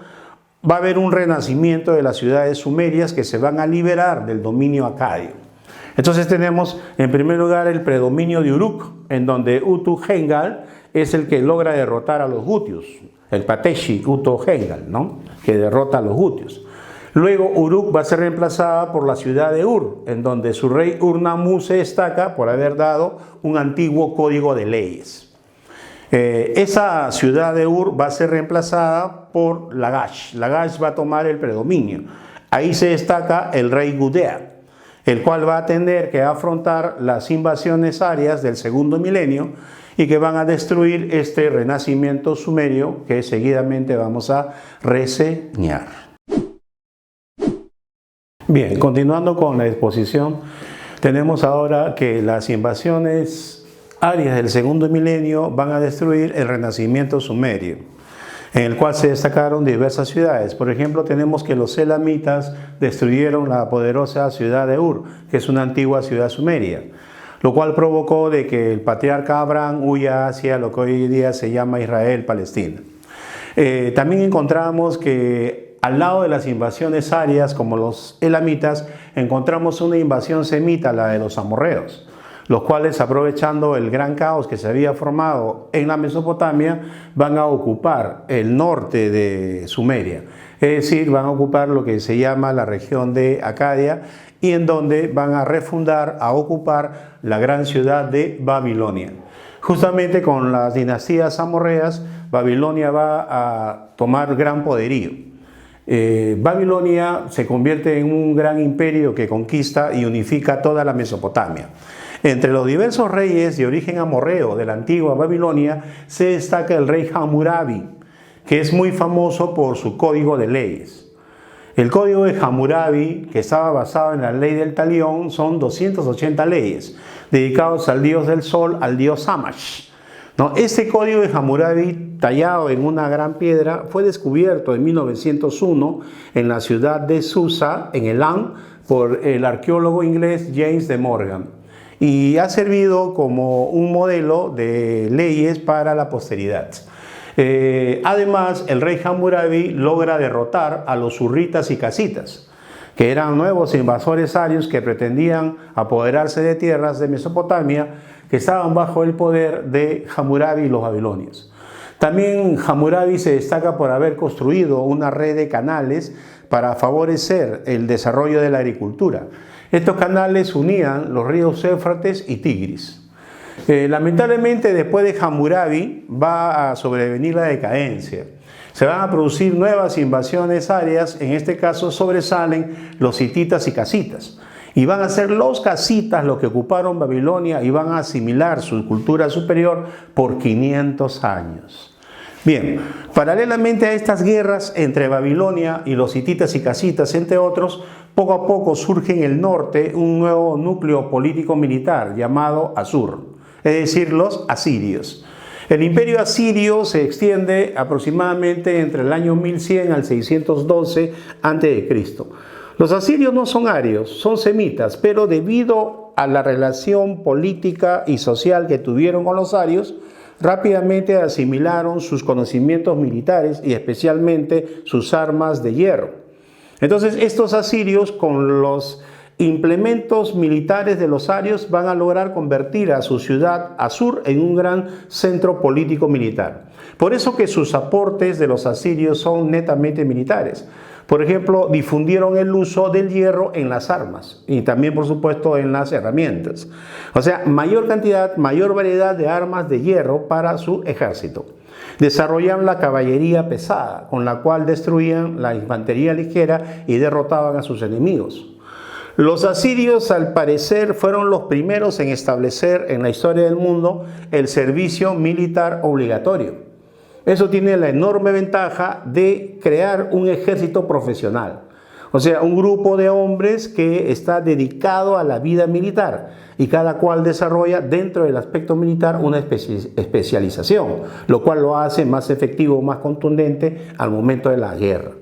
va a haber un renacimiento de las ciudades sumerias que se van a liberar del dominio acadio. Entonces tenemos en primer lugar el predominio de Uruk, en donde Utu-Hengal es el que logra derrotar a los gutios, el Pateshi Utu-Hengal, ¿no?, que derrota a los gutios. Luego Uruk va a ser reemplazada por la ciudad de Ur, en donde su rey Ur-Nammu se destaca por haber dado un antiguo código de leyes. Esa ciudad de Ur va a ser reemplazada por Lagash. Lagash va a tomar el predominio. Ahí se destaca el rey Gudea, el cual va a tener que afrontar las invasiones arias del segundo milenio y que van a destruir este renacimiento sumerio que seguidamente vamos a reseñar. Bien, continuando con la exposición, tenemos ahora que las invasiones arias del segundo milenio van a destruir el renacimiento sumerio, en el cual se destacaron diversas ciudades. Por ejemplo, tenemos que los elamitas destruyeron la poderosa ciudad de Ur, que es una antigua ciudad sumeria, lo cual provocó de que el patriarca Abraham huya hacia lo que hoy día se llama Israel, Palestina. También encontramos que al lado de las invasiones arias, como los elamitas, encontramos una invasión semita, la de los amorreos, los cuales, aprovechando el gran caos que se había formado en la Mesopotamia, van a ocupar el norte de Sumeria. Es decir, van a ocupar lo que se llama la región de Acadia, y en donde van a refundar, a ocupar la gran ciudad de Babilonia. Justamente con las dinastías amorreas, Babilonia va a tomar gran poderío. Babilonia se convierte en un gran imperio que conquista y unifica toda la Mesopotamia. Entre los diversos reyes de origen amorreo de la antigua Babilonia se destaca el rey Hammurabi, que es muy famoso por su código de leyes. El código de Hammurabi, que estaba basado en la ley del talión, son 280 leyes dedicados al dios del sol, al dios Shamash. ¿No? Este código de Hammurabi, tallado en una gran piedra, fue descubierto en 1901 en la ciudad de Susa, en Elam, por el arqueólogo inglés James de Morgan, y ha servido como un modelo de leyes para la posteridad. Además, el rey Hammurabi logra derrotar a los hurritas y casitas, que eran nuevos invasores arios que pretendían apoderarse de tierras de Mesopotamia que estaban bajo el poder de Hammurabi y los babilonios. También Hammurabi se destaca por haber construido una red de canales para favorecer el desarrollo de la agricultura. Estos canales unían los ríos Éufrates y Tigris. Lamentablemente, después de Hammurabi va a sobrevenir la decadencia. Se van a producir nuevas invasiones arias, en este caso sobresalen los hititas y casitas. Y van a ser los casitas los que ocuparon Babilonia y van a asimilar su cultura superior por 500 años. Bien, paralelamente a estas guerras entre Babilonia y los hititas y casitas, entre otros, poco a poco surge en el norte un nuevo núcleo político-militar llamado Asur, es decir, los asirios. El imperio asirio se extiende aproximadamente entre el año 1100 al 612 a.C. Los asirios no son arios, son semitas, pero debido a la relación política y social que tuvieron con los arios, rápidamente asimilaron sus conocimientos militares y especialmente sus armas de hierro. Entonces, estos asirios, con los implementos militares de los arios, van a lograr convertir a su ciudad Asur en un gran centro político militar. Por eso que sus aportes de los asirios son netamente militares. Por ejemplo, difundieron el uso del hierro en las armas y también, por supuesto, en las herramientas. O sea, mayor cantidad, mayor variedad de armas de hierro para su ejército. Desarrollaron la caballería pesada, con la cual destruían la infantería ligera y derrotaban a sus enemigos. Los asirios, al parecer, fueron los primeros en establecer en la historia del mundo el servicio militar obligatorio. Eso tiene la enorme ventaja de crear un ejército profesional, o sea, un grupo de hombres que está dedicado a la vida militar y cada cual desarrolla dentro del aspecto militar una especialización, lo cual lo hace más efectivo, más contundente al momento de la guerra.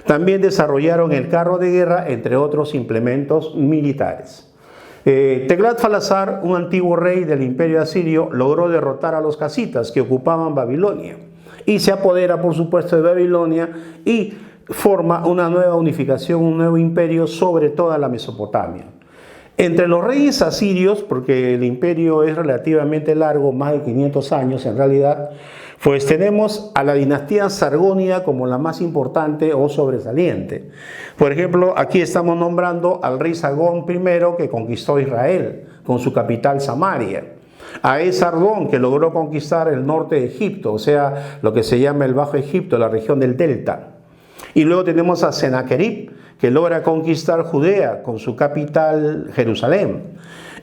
También desarrollaron el carro de guerra, entre otros implementos militares. Teglat-Falazar, un antiguo rey del imperio asirio, logró derrotar a los casitas que ocupaban Babilonia y se apodera, por supuesto, de Babilonia y forma una nueva unificación, un nuevo imperio sobre toda la Mesopotamia. Entre los reyes asirios, porque el imperio es relativamente largo, más de 500 años en realidad, pues tenemos a la dinastía sargónida como la más importante o sobresaliente. Por ejemplo, aquí estamos nombrando al rey Sargón I, que conquistó Israel con su capital Samaria. A Esargón, que logró conquistar el norte de Egipto, o sea, lo que se llama el Bajo Egipto, la región del Delta. Y luego tenemos a Sennacherib, que logra conquistar Judea con su capital Jerusalén.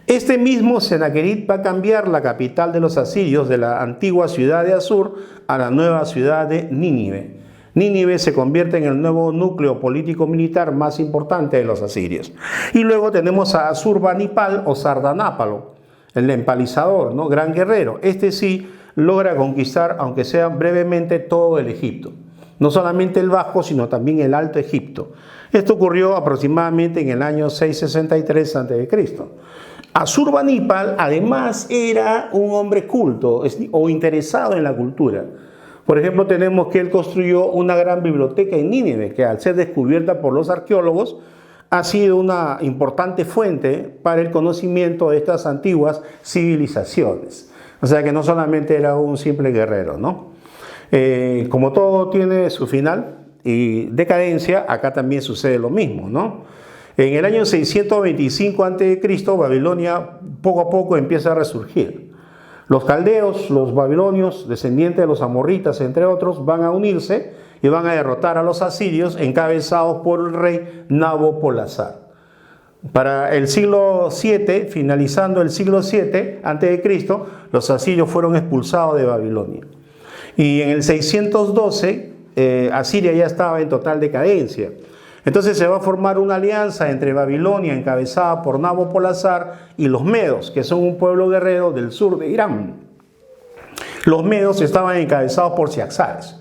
Este mismo Sennacherib va a cambiar la capital de los asirios de la antigua ciudad de Asur a la nueva ciudad de Nínive. Nínive se convierte en el nuevo núcleo político-militar más importante de los asirios. Y luego tenemos a Asurbanipal o Sardanápalo, el empalizador, ¿no? Gran guerrero. Este sí logra conquistar, aunque sea brevemente, todo el Egipto. No solamente el Bajo, sino también el Alto Egipto. Esto ocurrió aproximadamente en el año 663 a.C. Asurbanipal además era un hombre culto o interesado en la cultura. Por ejemplo, tenemos que él construyó una gran biblioteca en Nínive, que al ser descubierta por los arqueólogos, ha sido una importante fuente para el conocimiento de estas antiguas civilizaciones. O sea que no solamente era un simple guerrero, ¿no? Como todo tiene su final y decadencia, acá también sucede lo mismo, ¿no? En el año 625 a.C., Babilonia poco a poco empieza a resurgir. Los caldeos, los babilonios, descendientes de los amorritas, entre otros, van a unirse y van a derrotar a los asirios encabezados por el rey Nabopolassar. Para el siglo VII, finalizando el siglo VII a.C., los asirios fueron expulsados de Babilonia. Y en el 612, Asiria ya estaba en total decadencia. Entonces se va a formar una alianza entre Babilonia, encabezada por Nabopolassar, y los medos, que son un pueblo guerrero del sur de Irán. Los medos estaban encabezados por Ciaxares.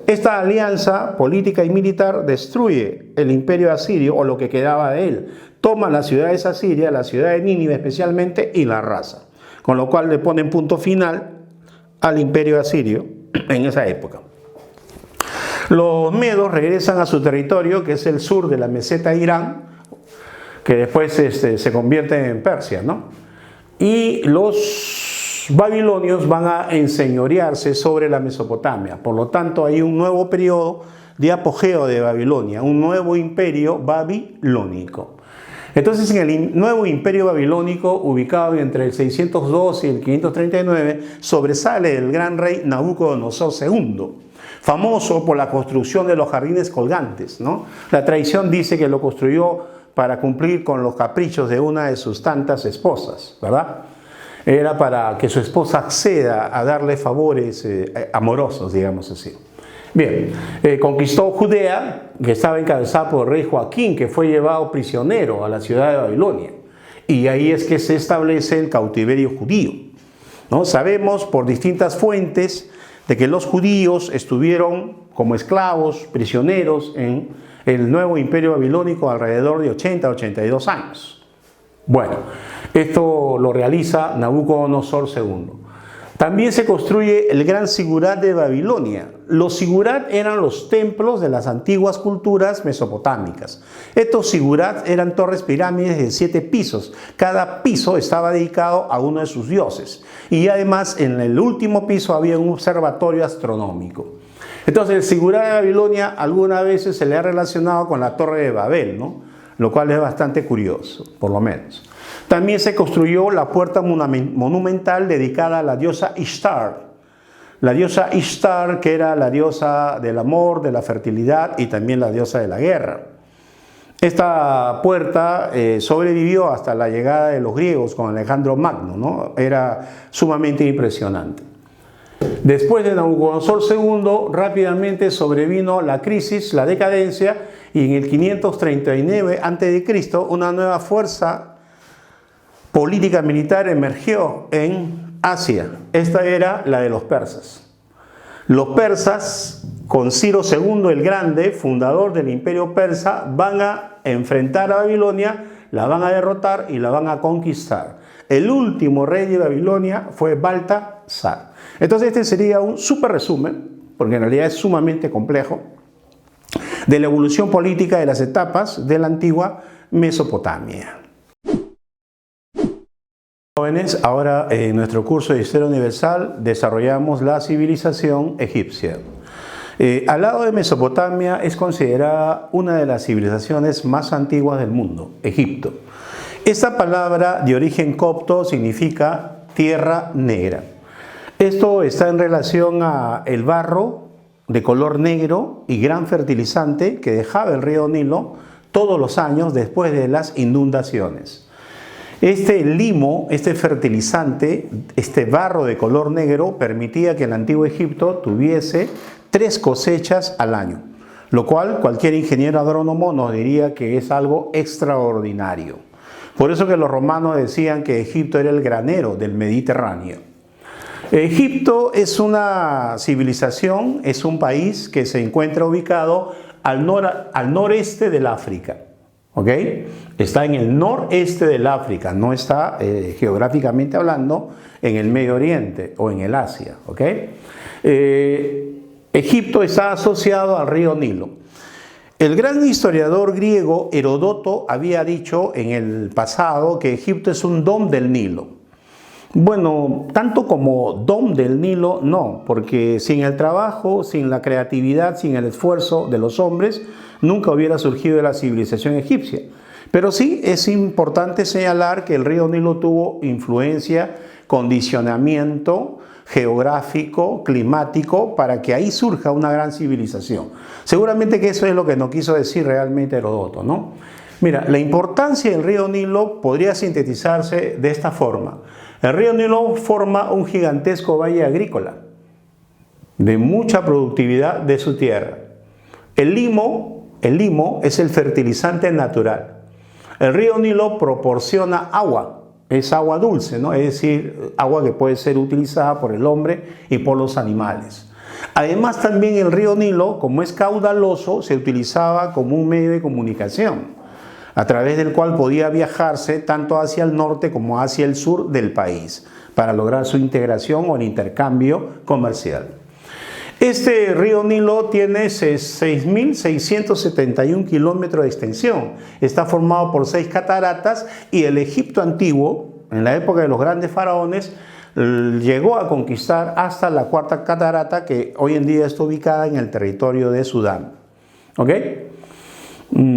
Esta alianza política y militar destruye el imperio asirio, o lo que quedaba de él. Toma las ciudades asirias, la ciudad de Nínive especialmente, y la arrasa. Con lo cual le ponen punto final al imperio asirio en esa época. Los medos regresan a su territorio, que es el sur de la meseta de Irán, que después se convierte en Persia, ¿no? Y los babilonios van a enseñorearse sobre la Mesopotamia. Por lo tanto, hay un nuevo periodo de apogeo de Babilonia, un nuevo imperio babilónico. Entonces, en el nuevo imperio babilónico, ubicado entre el 612 y el 539, sobresale el gran rey Nabucodonosor II, famoso por la construcción de los jardines colgantes, ¿no? La tradición dice que lo construyó para cumplir con los caprichos de una de sus tantas esposas, ¿verdad? Era para que su esposa acceda a darle favores amorosos, digamos así. Bien, conquistó Judea, que estaba encabezada por el rey Joaquín, que fue llevado prisionero a la ciudad de Babilonia. Y ahí es que se establece el cautiverio judío, ¿no? Sabemos por distintas fuentes de que los judíos estuvieron como esclavos, prisioneros en el nuevo imperio babilónico alrededor de 80-82 años. Bueno, esto lo realiza Nabucodonosor II. También se construye el gran sigurat de Babilonia. Los sigurat eran los templos de las antiguas culturas mesopotámicas. Estos sigurat eran torres pirámides de 7 pisos. Cada piso estaba dedicado a uno de sus dioses. Y además en el último piso había un observatorio astronómico. Entonces el sigurat de Babilonia algunas veces se le ha relacionado con la Torre de Babel, ¿no? Lo cual es bastante curioso, por lo menos. También se construyó la puerta monumental dedicada a la diosa Ishtar. La diosa Ishtar, que era la diosa del amor, de la fertilidad y también la diosa de la guerra. Esta puerta sobrevivió hasta la llegada de los griegos con Alejandro Magno, ¿no? Era sumamente impresionante. Después de Nabucodonosor II, rápidamente sobrevino la crisis, la decadencia, y en el 539 a.C. una nueva fuerza política militar emergió en Asia. Esta era la de los persas. Los persas, con Ciro II el Grande, fundador del imperio persa, van a enfrentar a Babilonia, la van a derrotar y la van a conquistar. El último rey de Babilonia fue Baltasar. Entonces este sería un súper resumen, porque en realidad es sumamente complejo, de la evolución política de las etapas de la antigua Mesopotamia. Jóvenes, ahora en nuestro curso de Historia Universal desarrollamos la civilización egipcia. Al lado de Mesopotamia es considerada una de las civilizaciones más antiguas del mundo, Egipto. Esta palabra de origen copto significa tierra negra. Esto está en relación a el barro de color negro y gran fertilizante que dejaba el río Nilo todos los años después de las inundaciones. Este limo, este fertilizante, este barro de color negro permitía que el antiguo Egipto tuviese 3 cosechas al año, lo cual cualquier ingeniero agrónomo nos diría que es algo extraordinario. Por eso que los romanos decían que Egipto era el granero del Mediterráneo. Egipto es una civilización, es un país que se encuentra ubicado al noreste del África. ¿Ok? Está en el noreste del África, no está geográficamente hablando en el Medio Oriente o en el Asia. ¿Ok? Egipto está asociado al río Nilo. El gran historiador griego Heródoto había dicho en el pasado que Egipto es un dom del Nilo. Bueno, tanto como dom del Nilo, no, porque sin el trabajo, sin la creatividad, sin el esfuerzo de los hombres, nunca hubiera surgido la civilización egipcia. Pero sí es importante señalar que el río Nilo tuvo influencia, condicionamiento geográfico, climático, para que ahí surja una gran civilización. Seguramente que eso es lo que nos quiso decir realmente Heródoto, ¿no? Mira, la importancia del río Nilo podría sintetizarse de esta forma. El río Nilo forma un gigantesco valle agrícola de mucha productividad de su tierra. El limo es el fertilizante natural. El río Nilo proporciona agua. Es agua dulce, ¿no? Es decir, agua que puede ser utilizada por el hombre y por los animales. Además, también el río Nilo, como es caudaloso, se utilizaba como un medio de comunicación, a través del cual podía viajarse tanto hacia el norte como hacia el sur del país, para lograr su integración o el intercambio comercial. Este río Nilo tiene 6.671 kilómetros de extensión. Está formado por 6 cataratas y el Egipto antiguo, en la época de los grandes faraones, llegó a conquistar hasta la 4ª catarata, que hoy en día está ubicada en el territorio de Sudán. ¿Ok?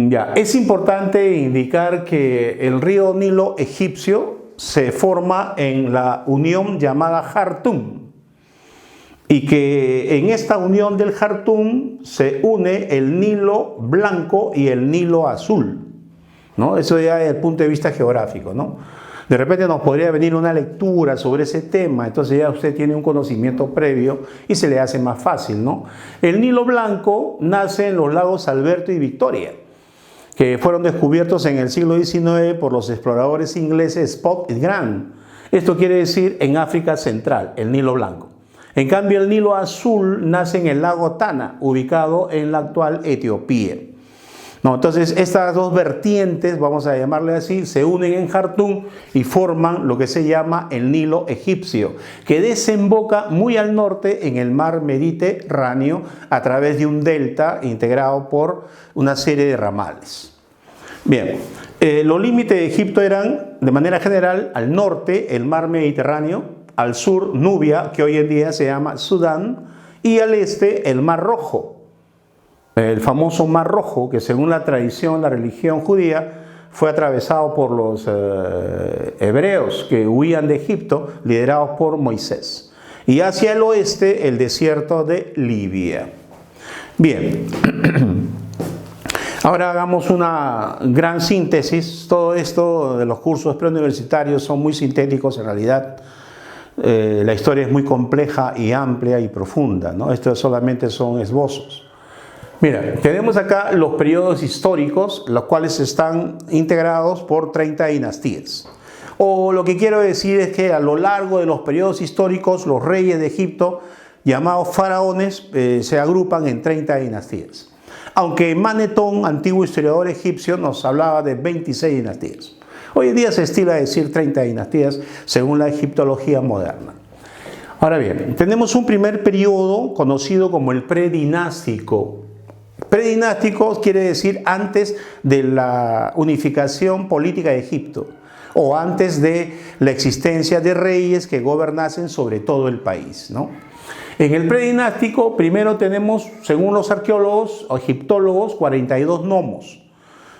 Ya. Es importante indicar que el río Nilo egipcio se forma en la unión llamada Jartum, y que en esta unión del Jartum se une el Nilo blanco y el Nilo azul, ¿no? Eso ya es el punto de vista geográfico, ¿no? De repente nos podría venir una lectura sobre ese tema, entonces ya usted tiene un conocimiento previo y se le hace más fácil, ¿no? El Nilo blanco nace en los lagos Alberto y Victoria, que fueron descubiertos en el siglo XIX por los exploradores ingleses Spot y Grant. Esto quiere decir en África Central, el Nilo blanco. En cambio, el Nilo azul nace en el lago Tana, ubicado en la actual Etiopía. No, entonces, estas dos vertientes, vamos a llamarle así, se unen en Jartum y forman lo que se llama el Nilo egipcio, que desemboca muy al norte en el mar Mediterráneo a través de un delta integrado por una serie de ramales. Bien, los límites de Egipto eran, de manera general, al norte el mar Mediterráneo, al sur Nubia, que hoy en día se llama Sudán, y al este el Mar Rojo, el famoso Mar Rojo, que según la tradición, la religión judía, fue atravesado por los hebreos que huían de Egipto, liderados por Moisés. Y hacia el oeste el desierto de Libia. Bien, ahora hagamos una gran síntesis. Todo esto de los cursos preuniversitarios son muy sintéticos en realidad. La historia es muy compleja y amplia y profunda, ¿no? Esto solamente son esbozos. Mira, tenemos acá los periodos históricos, los cuales están integrados por 30 dinastías. O lo que quiero decir es que a lo largo de los periodos históricos, los reyes de Egipto, llamados faraones, se agrupan en 30 dinastías. aunque Manetón, antiguo historiador egipcio, nos hablaba de 26 dinastías. Hoy en día se estila decir 30 dinastías según la egiptología moderna. Ahora bien, tenemos un primer periodo conocido como el predinástico. Predinástico quiere decir antes de la unificación política de Egipto o antes de la existencia de reyes que gobernasen sobre todo el país, ¿no? En el predinástico primero tenemos, según los arqueólogos o egiptólogos, 42 nomos,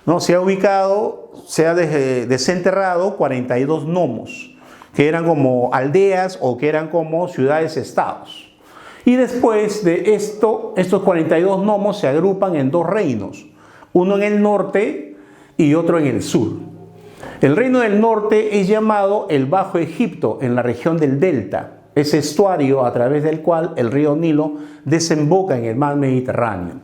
¿no? Se ha desenterrado 42 nomos, que eran como aldeas o que eran como ciudades-estados. Y después de estos 42 nomos se agrupan en dos reinos, uno en el norte y otro en el sur. El reino del norte es llamado el Bajo Egipto, en la región del Delta, ese estuario a través del cual el río Nilo desemboca en el mar Mediterráneo.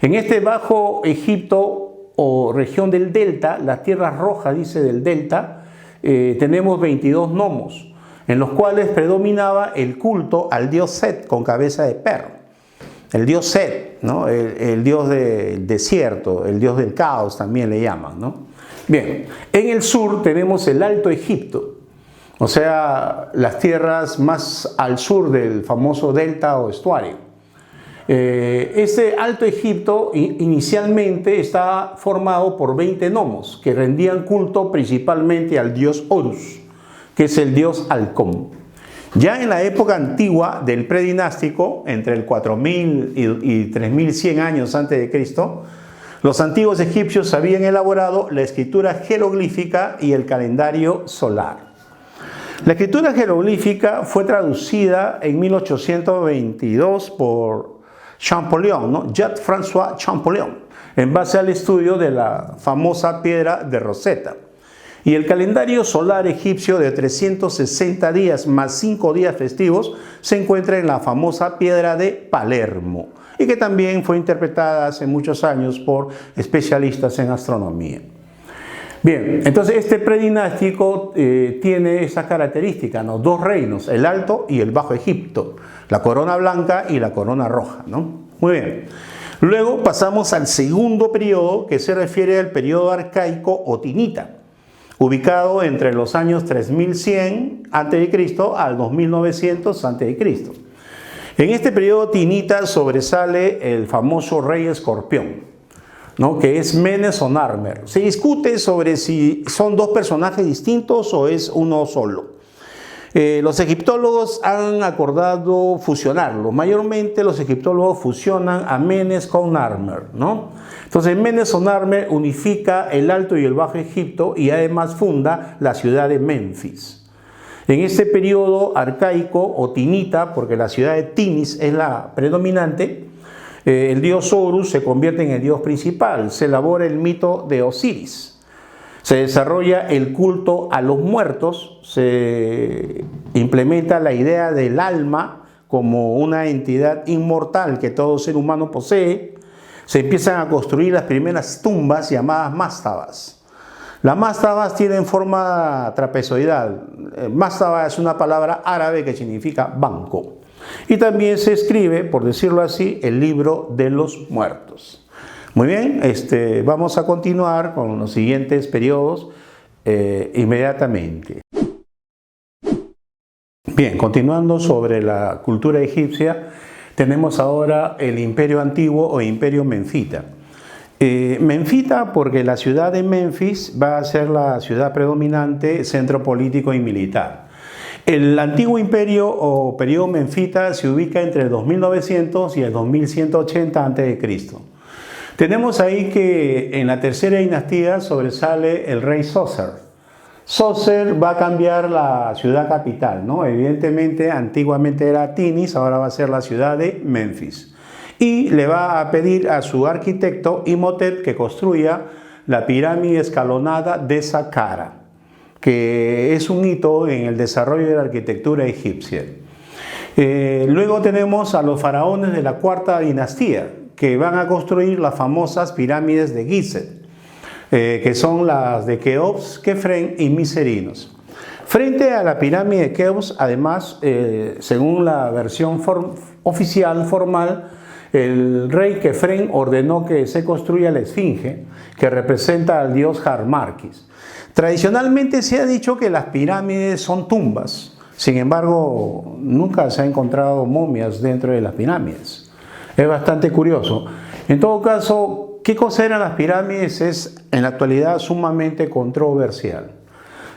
En este Bajo Egipto o región del Delta, las tierras rojas, dice, del Delta, tenemos 22 nomos, en los cuales predominaba el culto al dios Set con cabeza de perro. El dios Set, ¿no? El dios del desierto, el dios del caos también le llaman, ¿no? Bien, en el sur tenemos el Alto Egipto, o sea, las tierras más al sur del famoso delta o estuario. Este Alto Egipto inicialmente estaba formado por 20 nomos que rendían culto principalmente al dios Horus, que es el dios halcón. Ya en la época antigua del predinástico, entre el 4000 y 3100 años antes de Cristo, los antiguos egipcios habían elaborado la escritura jeroglífica y el calendario solar. La escritura jeroglífica fue traducida en 1822 por Champollion, ¿no? Jacques-François Champollion, en base al estudio de la famosa piedra de Rosetta. Y el calendario solar egipcio de 360 días más 5 días festivos se encuentra en la famosa piedra de Palermo y que también fue interpretada hace muchos años por especialistas en astronomía. Bien, entonces este predinástico tiene esa característica, ¿no? Dos reinos, el Alto y el Bajo Egipto, la corona blanca y la corona roja, ¿no? Muy bien. Luego pasamos al segundo periodo, que se refiere al periodo arcaico o tinita, ubicado entre los años 3100 a.C. al 2900 a.C. En este periodo tinita sobresale el famoso rey escorpión, ¿no? Que es Menes o Narmer. Se discute sobre si son dos personajes distintos o es uno solo. Los egiptólogos han acordado fusionarlo. Mayormente los egiptólogos fusionan a Menes con Narmer, ¿no? Entonces Menes o Narmer unifica el Alto y el Bajo Egipto y además funda la ciudad de Menfis. En este periodo arcaico o tinita, porque la ciudad de Tinis es la predominante, el dios Horus se convierte en el dios principal. Se elabora el mito de Osiris. Se desarrolla el culto a los muertos. Se implementa la idea del alma como una entidad inmortal que todo ser humano posee. Se empiezan a construir las primeras tumbas llamadas mastabas. Las mastabas tienen forma trapezoidal. Mastaba es una palabra árabe que significa banco. Y también se escribe, por decirlo así, el libro de los muertos. Muy bien, vamos a continuar con los siguientes periodos inmediatamente. Bien, continuando sobre la cultura egipcia, tenemos ahora el imperio antiguo o imperio menfita. Menfita porque la ciudad de Menfis va a ser la ciudad predominante, centro político y militar. El antiguo imperio o periodo menfita se ubica entre el 2900 y el 2180 a.C. Tenemos ahí que en la tercera dinastía sobresale el rey Zoser. Zoser va a cambiar la ciudad capital, ¿no? Evidentemente, antiguamente era Tinis, ahora va a ser la ciudad de Menfis. Y le va a pedir a su arquitecto Imhotep que construya la pirámide escalonada de Saqqara, que es un hito en el desarrollo de la arquitectura egipcia. Luego tenemos a los faraones de la cuarta dinastía, que van a construir las famosas pirámides de Gizeh, que son las de Keops, Kefren y Miserinos. Frente a la pirámide de Keops, además, según la versión oficial, formal, el rey Kefren ordenó que se construya la esfinge, que representa al dios Harmarkis. Tradicionalmente se ha dicho que las pirámides son tumbas, sin embargo, nunca se han encontrado momias dentro de las pirámides. Es bastante curioso. En todo caso, ¿qué cosa eran las pirámides? Es en la actualidad sumamente controversial.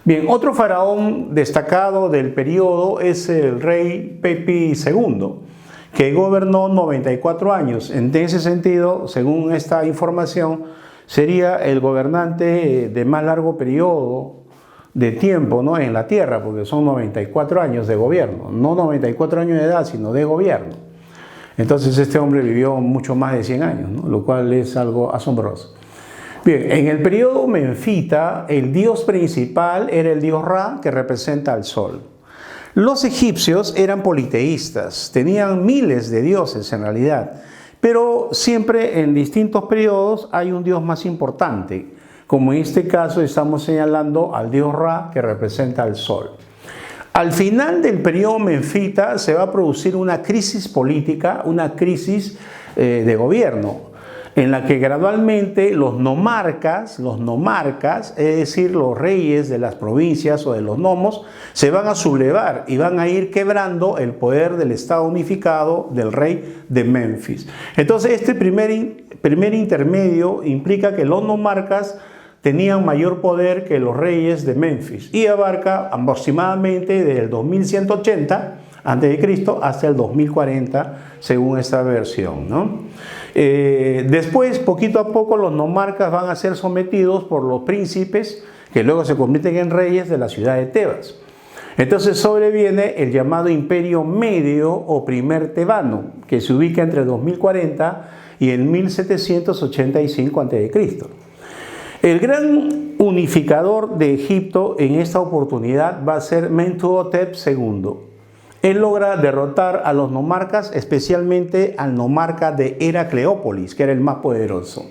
Bien, otro faraón destacado del periodo es el rey Pepi II, que gobernó 94 años. En ese sentido, según esta información, sería el gobernante de más largo periodo de tiempo, ¿no?, en la tierra, porque son 94 años de gobierno, no 94 años de edad, sino de gobierno. Entonces este hombre vivió mucho más de 100 años, ¿no?, lo cual es algo asombroso. Bien, en el periodo menfita, el dios principal era el dios Ra, que representa al sol. Los egipcios eran politeístas, tenían miles de dioses en realidad, pero siempre en distintos periodos hay un dios más importante, como en este caso estamos señalando al dios Ra, que representa al sol. Al final del periodo menfita se va a producir una crisis política, una crisis de gobierno, en la que gradualmente los nomarcas, es decir, los reyes de las provincias o de los nomos, se van a sublevar y van a ir quebrando el poder del Estado unificado del rey de Memphis. Entonces, este primer intermedio implica que los nomarcas tenían mayor poder que los reyes de Memphis y abarca aproximadamente desde el 2180 a.C. hasta el 2040, según esta versión, ¿no? Después, poquito a poco, los nomarcas van a ser sometidos por los príncipes, que luego se convierten en reyes de la ciudad de Tebas. Entonces sobreviene el llamado Imperio Medio o Primer Tebano, que se ubica entre 2040 y el 1785 a.C. El gran unificador de Egipto en esta oportunidad va a ser Mentuhotep II. Él logra derrotar a los nomarcas, especialmente al nomarca de Heracleópolis, que era el más poderoso.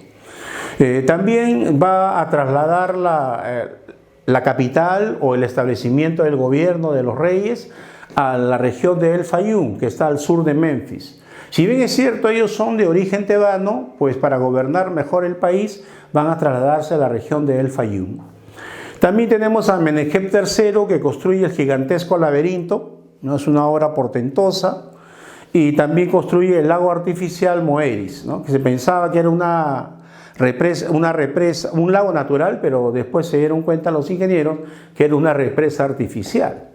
También va a trasladar la capital o el establecimiento del gobierno de los reyes a la región de El Fayum, que está al sur de Memphis. Si bien es cierto, ellos son de origen tebano, pues para gobernar mejor el país van a trasladarse a la región de El Fayum. También tenemos a Amenhotep III, que construye el gigantesco laberinto, ¿no? Es una obra portentosa, y también construye el lago artificial Moeris, ¿no?, que se pensaba que era una represa, un lago natural, pero después se dieron cuenta los ingenieros que era una represa artificial,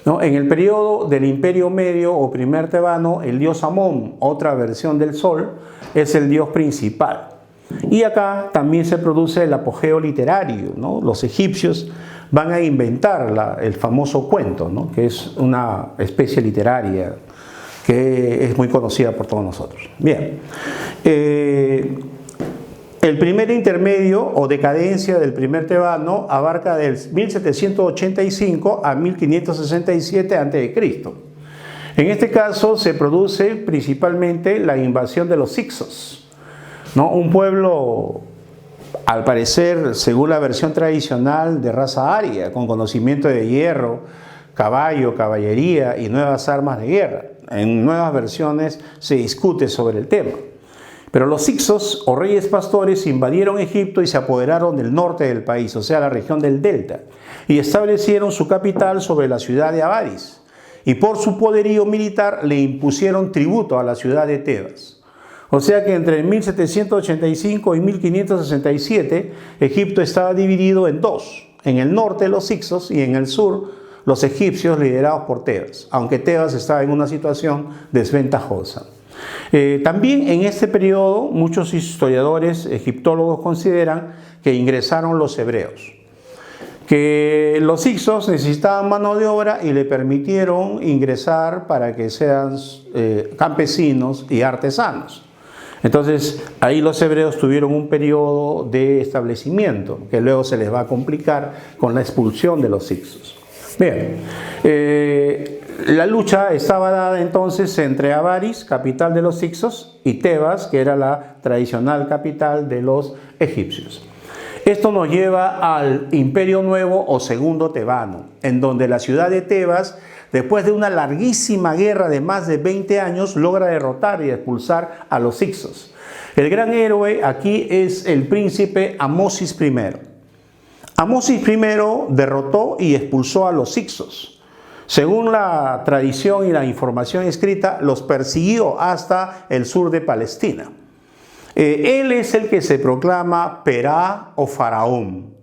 ¿no? En el periodo del Imperio Medio o Primer Tebano, el dios Amón, otra versión del sol, es el dios principal. Y acá también se produce el apogeo literario, ¿no? Los egipcios van a inventar el famoso cuento, ¿no?, que es una especie literaria que es muy conocida por todos nosotros. Bien, el primer intermedio o decadencia del primer tebano abarca del 1785 a 1567 a.C. En este caso se produce principalmente la invasión de los Hicsos, ¿no?, un pueblo, al parecer, según la versión tradicional, de raza aria, con conocimiento de hierro, caballo, caballería y nuevas armas de guerra. En nuevas versiones se discute sobre el tema. Pero los Hicsos, o reyes pastores, invadieron Egipto y se apoderaron del norte del país, o sea, la región del Delta, y establecieron su capital sobre la ciudad de Avaris. Y por su poderío militar le impusieron tributo a la ciudad de Tebas. O sea que entre 1785 y 1567, Egipto estaba dividido en dos. En el norte los Hicsos y en el sur los egipcios liderados por Tebas, aunque Tebas estaba en una situación desventajosa. También en este periodo muchos historiadores egiptólogos consideran que ingresaron los hebreos, que los Hicsos necesitaban mano de obra y le permitieron ingresar para que sean campesinos y artesanos. Entonces ahí los hebreos tuvieron un periodo de establecimiento que luego se les va a complicar con la expulsión de los Hicsos. Bien, la lucha estaba dada entonces entre Avaris, capital de los Hicsos, y Tebas, que era la tradicional capital de los egipcios. Esto nos lleva al Imperio Nuevo o Segundo Tebano, en donde la ciudad de Tebas después de una larguísima guerra de más de 20 años, logra derrotar y expulsar a los Hicsos. El gran héroe aquí es el príncipe Amosis I. Amosis I derrotó y expulsó a los Hicsos. Según la tradición y la información escrita, los persiguió hasta el sur de Palestina. Él es el que se proclama Perá o faraón,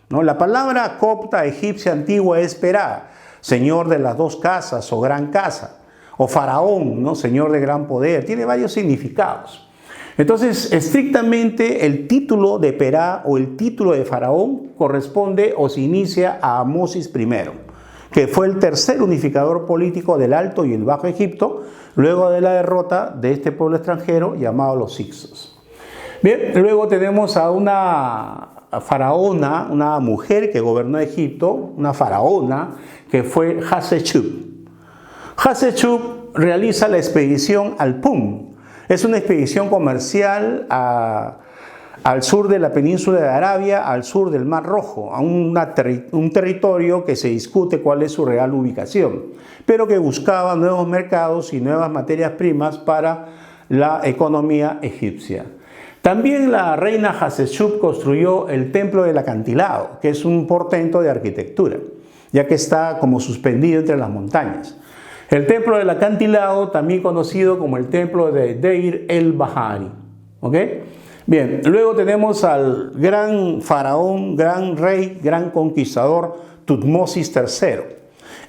¿no? La palabra copta egipcia antigua es Perá, señor de las dos casas o gran casa, o faraón, ¿no? Señor de gran poder. Tiene varios significados. Entonces, estrictamente el título de Perá o el título de faraón corresponde o se inicia a Amosis I, que fue el tercer unificador político del Alto y el Bajo Egipto, luego de la derrota de este pueblo extranjero llamado los Hicsos. Bien, luego tenemos a una faraona, una mujer que gobernó Egipto, una faraona que fue Hatshepsut. Hatshepsut realiza la expedición al Pum. Es una expedición comercial al sur de la península de Arabia, al sur del Mar Rojo, a un territorio que se discute cuál es su real ubicación, pero que buscaba nuevos mercados y nuevas materias primas para la economía egipcia. También la reina Hatshepsut construyó el Templo del Acantilado, que es un portento de arquitectura, ya que está como suspendido entre las montañas. El Templo del Acantilado, también conocido como el Templo de Deir el-Bahari. ¿Ok? Bien, luego tenemos al gran faraón, gran rey, gran conquistador Tutmosis III.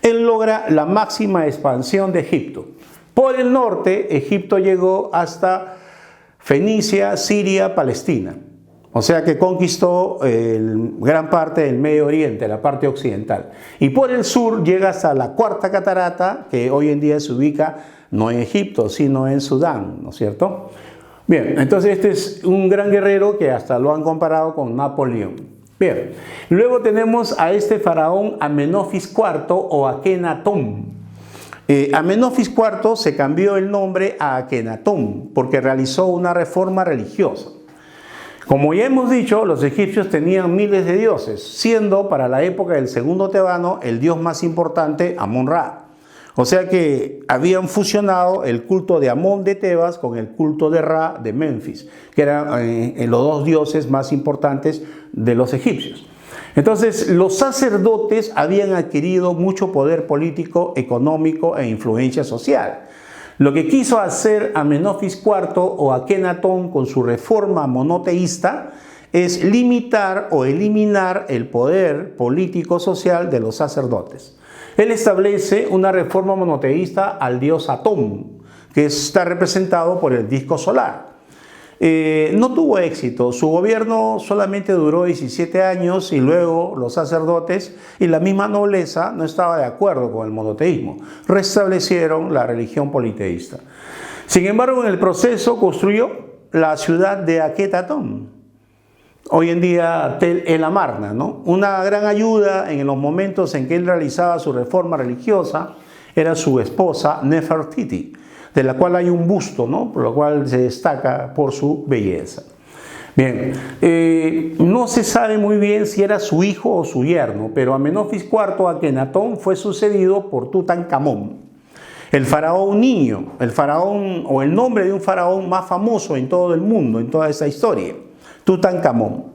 Él logra la máxima expansión de Egipto. Por el norte, Egipto llegó hasta Fenicia, Siria, Palestina. O sea que conquistó gran parte del Medio Oriente, la parte occidental. Y por el sur llega hasta la Cuarta Catarata, que hoy en día se ubica no en Egipto, sino en Sudán, ¿no es cierto? Bien, entonces este es un gran guerrero que hasta lo han comparado con Napoleón. Bien, luego tenemos a este faraón Amenofis IV o Akenatón. Amenofis IV se cambió el nombre a Akenatón porque realizó una reforma religiosa. Como ya hemos dicho, los egipcios tenían miles de dioses, siendo para la época del segundo tebano el dios más importante Amón-Ra. O sea que habían fusionado el culto de Amón de Tebas con el culto de Ra de Memphis, que eran los dos dioses más importantes de los egipcios. Entonces, los sacerdotes habían adquirido mucho poder político, económico e influencia social. Lo que quiso hacer Amenofis IV o Akenatón con su reforma monoteísta es limitar o eliminar el poder político-social de los sacerdotes. Él establece una reforma monoteísta al dios Atón, que está representado por el disco solar. No tuvo éxito, su gobierno solamente duró 17 años y luego los sacerdotes y la misma nobleza no estaba de acuerdo con el monoteísmo. Restablecieron la religión politeísta. Sin embargo, en el proceso construyó la ciudad de Aketatón, hoy en día Tel el Amarna, ¿no? Una gran ayuda en los momentos en que él realizaba su reforma religiosa era su esposa Nefertiti, de la cual hay un busto, ¿no? Por lo cual se destaca por su belleza. Bien, no se sabe muy bien si era su hijo o su yerno, pero Amenofis IV Akenatón fue sucedido por Tutankamón, el faraón niño, el faraón o el nombre de un faraón más famoso en todo el mundo, en toda esa historia, Tutankamón.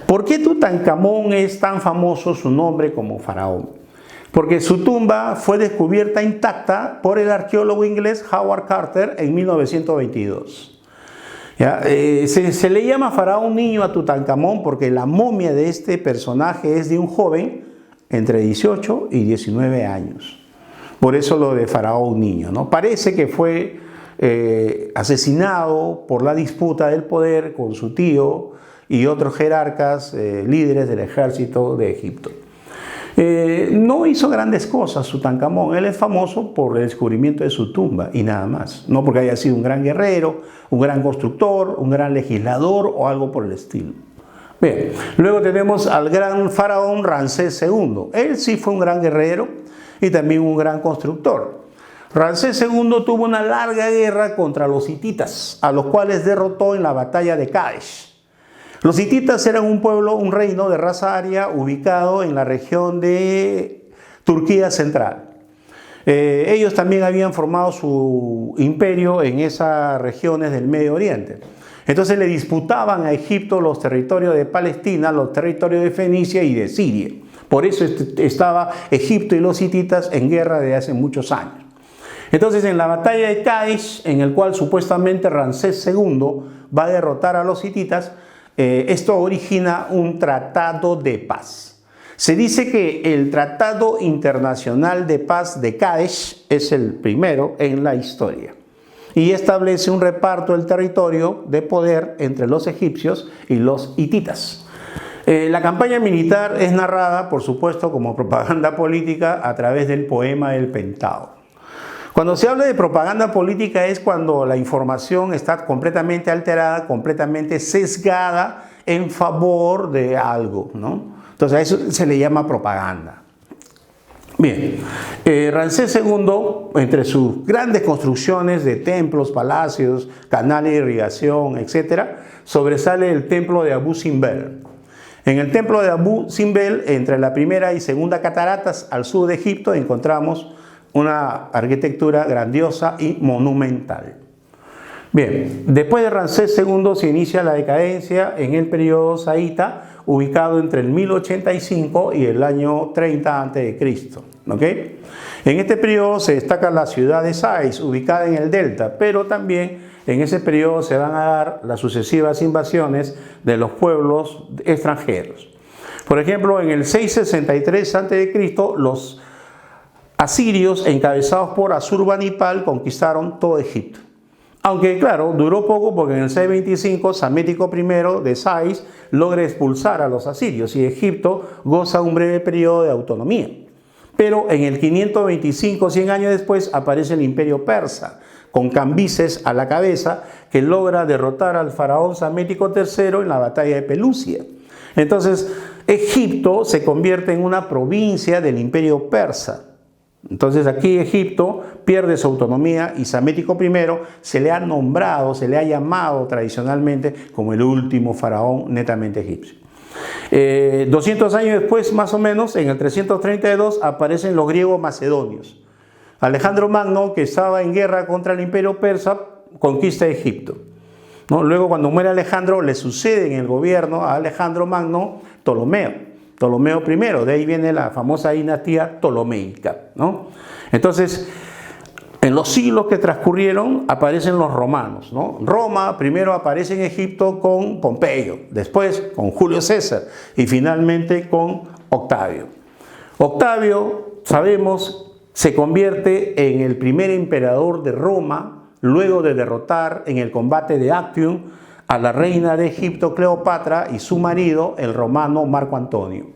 ¿Por qué Tutankamón es tan famoso su nombre como faraón? Porque su tumba fue descubierta intacta por el arqueólogo inglés Howard Carter en 1922. ¿Ya? Se le llama faraón niño a Tutankamón porque la momia de este personaje es de un joven entre 18 y 19 años. Por eso lo de faraón niño, ¿no? Parece que fue asesinado por la disputa del poder con su tío y otros jerarcas líderes del ejército de Egipto. No hizo grandes cosas Tutankamón, él es famoso por el descubrimiento de su tumba y nada más, no porque haya sido un gran guerrero, un gran constructor, un gran legislador o algo por el estilo. Bien, luego tenemos al gran faraón Ramsés II, él sí fue un gran guerrero y también un gran constructor. Ramsés II tuvo una larga guerra contra los hititas, a los cuales derrotó en la batalla de Kadesh. Los hititas eran un pueblo, un reino de raza aria ubicado en la región de Turquía central. Ellos también habían formado su imperio en esas regiones del Medio Oriente. Entonces le disputaban a Egipto los territorios de Palestina, los territorios de Fenicia y de Siria. Por eso estaba Egipto y los hititas en guerra desde hace muchos años. Entonces, en la batalla de Cádiz, en el cual supuestamente Ramsés II va a derrotar a los hititas, esto origina un tratado de paz. Se dice que el Tratado Internacional de Paz de Cádiz es el primero en la historia y establece un reparto del territorio de poder entre los egipcios y los hititas. La campaña militar es narrada, por supuesto, como propaganda política a través del poema del Pentágono. Cuando se habla de propaganda política es cuando la información está completamente alterada, completamente sesgada en favor de algo, ¿no? Entonces a eso se le llama propaganda. Bien, Ramsés II, entre sus grandes construcciones de templos, palacios, canales de irrigación, etc., sobresale el templo de Abu Simbel. En el templo de Abu Simbel, entre la primera y segunda cataratas al sur de Egipto, encontramos una arquitectura grandiosa y monumental. Bien, después de Ramsés II se inicia la decadencia en el periodo saíta, ubicado entre el 1085 y el año 30 a.C. ¿Okay? En este periodo se destaca la ciudad de Sais, ubicada en el delta, pero también en ese periodo se van a dar las sucesivas invasiones de los pueblos extranjeros. Por ejemplo, en el 663 a.C., los asirios, encabezados por Asurbanipal, conquistaron todo Egipto. Aunque, claro, duró poco porque en el 625 Psamético I de Sais logra expulsar a los asirios y Egipto goza un breve periodo de autonomía. Pero en el 525, 100 años después, aparece el imperio persa, con Cambises a la cabeza, que logra derrotar al faraón Psamético III en la batalla de Pelusia. Entonces, Egipto se convierte en una provincia del imperio persa. Entonces aquí Egipto pierde su autonomía y Psamético I se le ha nombrado, se le ha llamado tradicionalmente como el último faraón netamente egipcio. 200 años después, más o menos, en el 332, aparecen los griegos macedonios. Alejandro Magno, que estaba en guerra contra el imperio persa, conquista Egipto, ¿no? Luego, cuando muere Alejandro, le sucede en el gobierno a Alejandro Magno Ptolomeo I, de ahí viene la famosa dinastía ptolomeica, ¿no? Entonces, en los siglos que transcurrieron aparecen los romanos, ¿no? Roma primero aparece en Egipto con Pompeyo, después con Julio César y finalmente con Octavio. Octavio, sabemos, se convierte en el primer emperador de Roma luego de derrotar en el combate de Actium a la reina de Egipto Cleopatra y su marido, el romano Marco Antonio.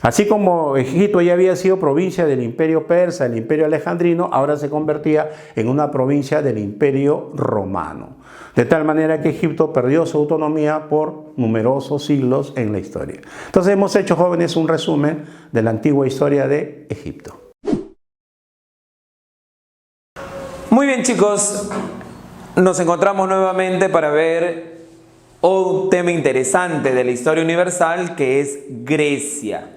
Así como Egipto ya había sido provincia del imperio persa, el imperio alejandrino, ahora se convertía en una provincia del imperio romano. De tal manera que Egipto perdió su autonomía por numerosos siglos en la historia. Entonces hemos hecho, jóvenes, un resumen de la antigua historia de Egipto. Muy bien, chicos, nos encontramos nuevamente para ver un tema interesante de la historia universal, que es Grecia.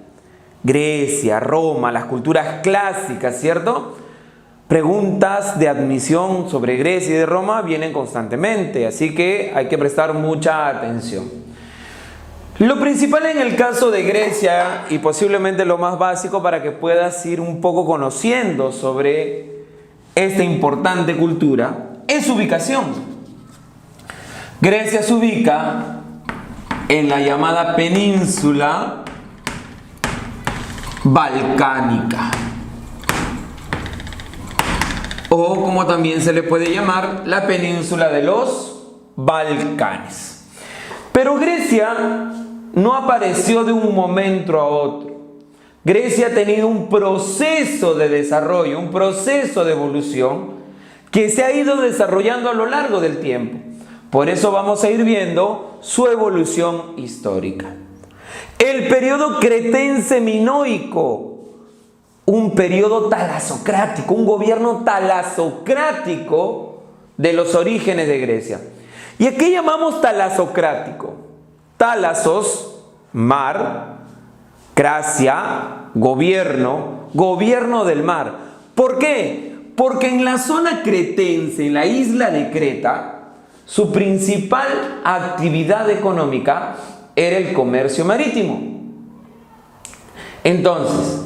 Grecia, Roma, las culturas clásicas, ¿cierto? Preguntas de admisión sobre Grecia y de Roma vienen constantemente, así que hay que prestar mucha atención. Lo principal en el caso de Grecia, y posiblemente lo más básico para que puedas ir un poco conociendo sobre esta importante cultura, es su ubicación. Grecia se ubica en la llamada península balcánica, o como también se le puede llamar, la península de los Balcanes. Pero Grecia no apareció de un momento a otro. Grecia ha tenido un proceso de desarrollo, un proceso de evolución que se ha ido desarrollando a lo largo del tiempo. Por eso vamos a ir viendo su evolución histórica. El periodo cretense minoico, un periodo talasocrático, un gobierno talasocrático de los orígenes de Grecia. ¿Y a qué llamamos talasocrático? Talasos, mar, cracia, gobierno, gobierno del mar. ¿Por qué? Porque en la zona cretense, en la isla de Creta, su principal actividad económica era el comercio marítimo. Entonces,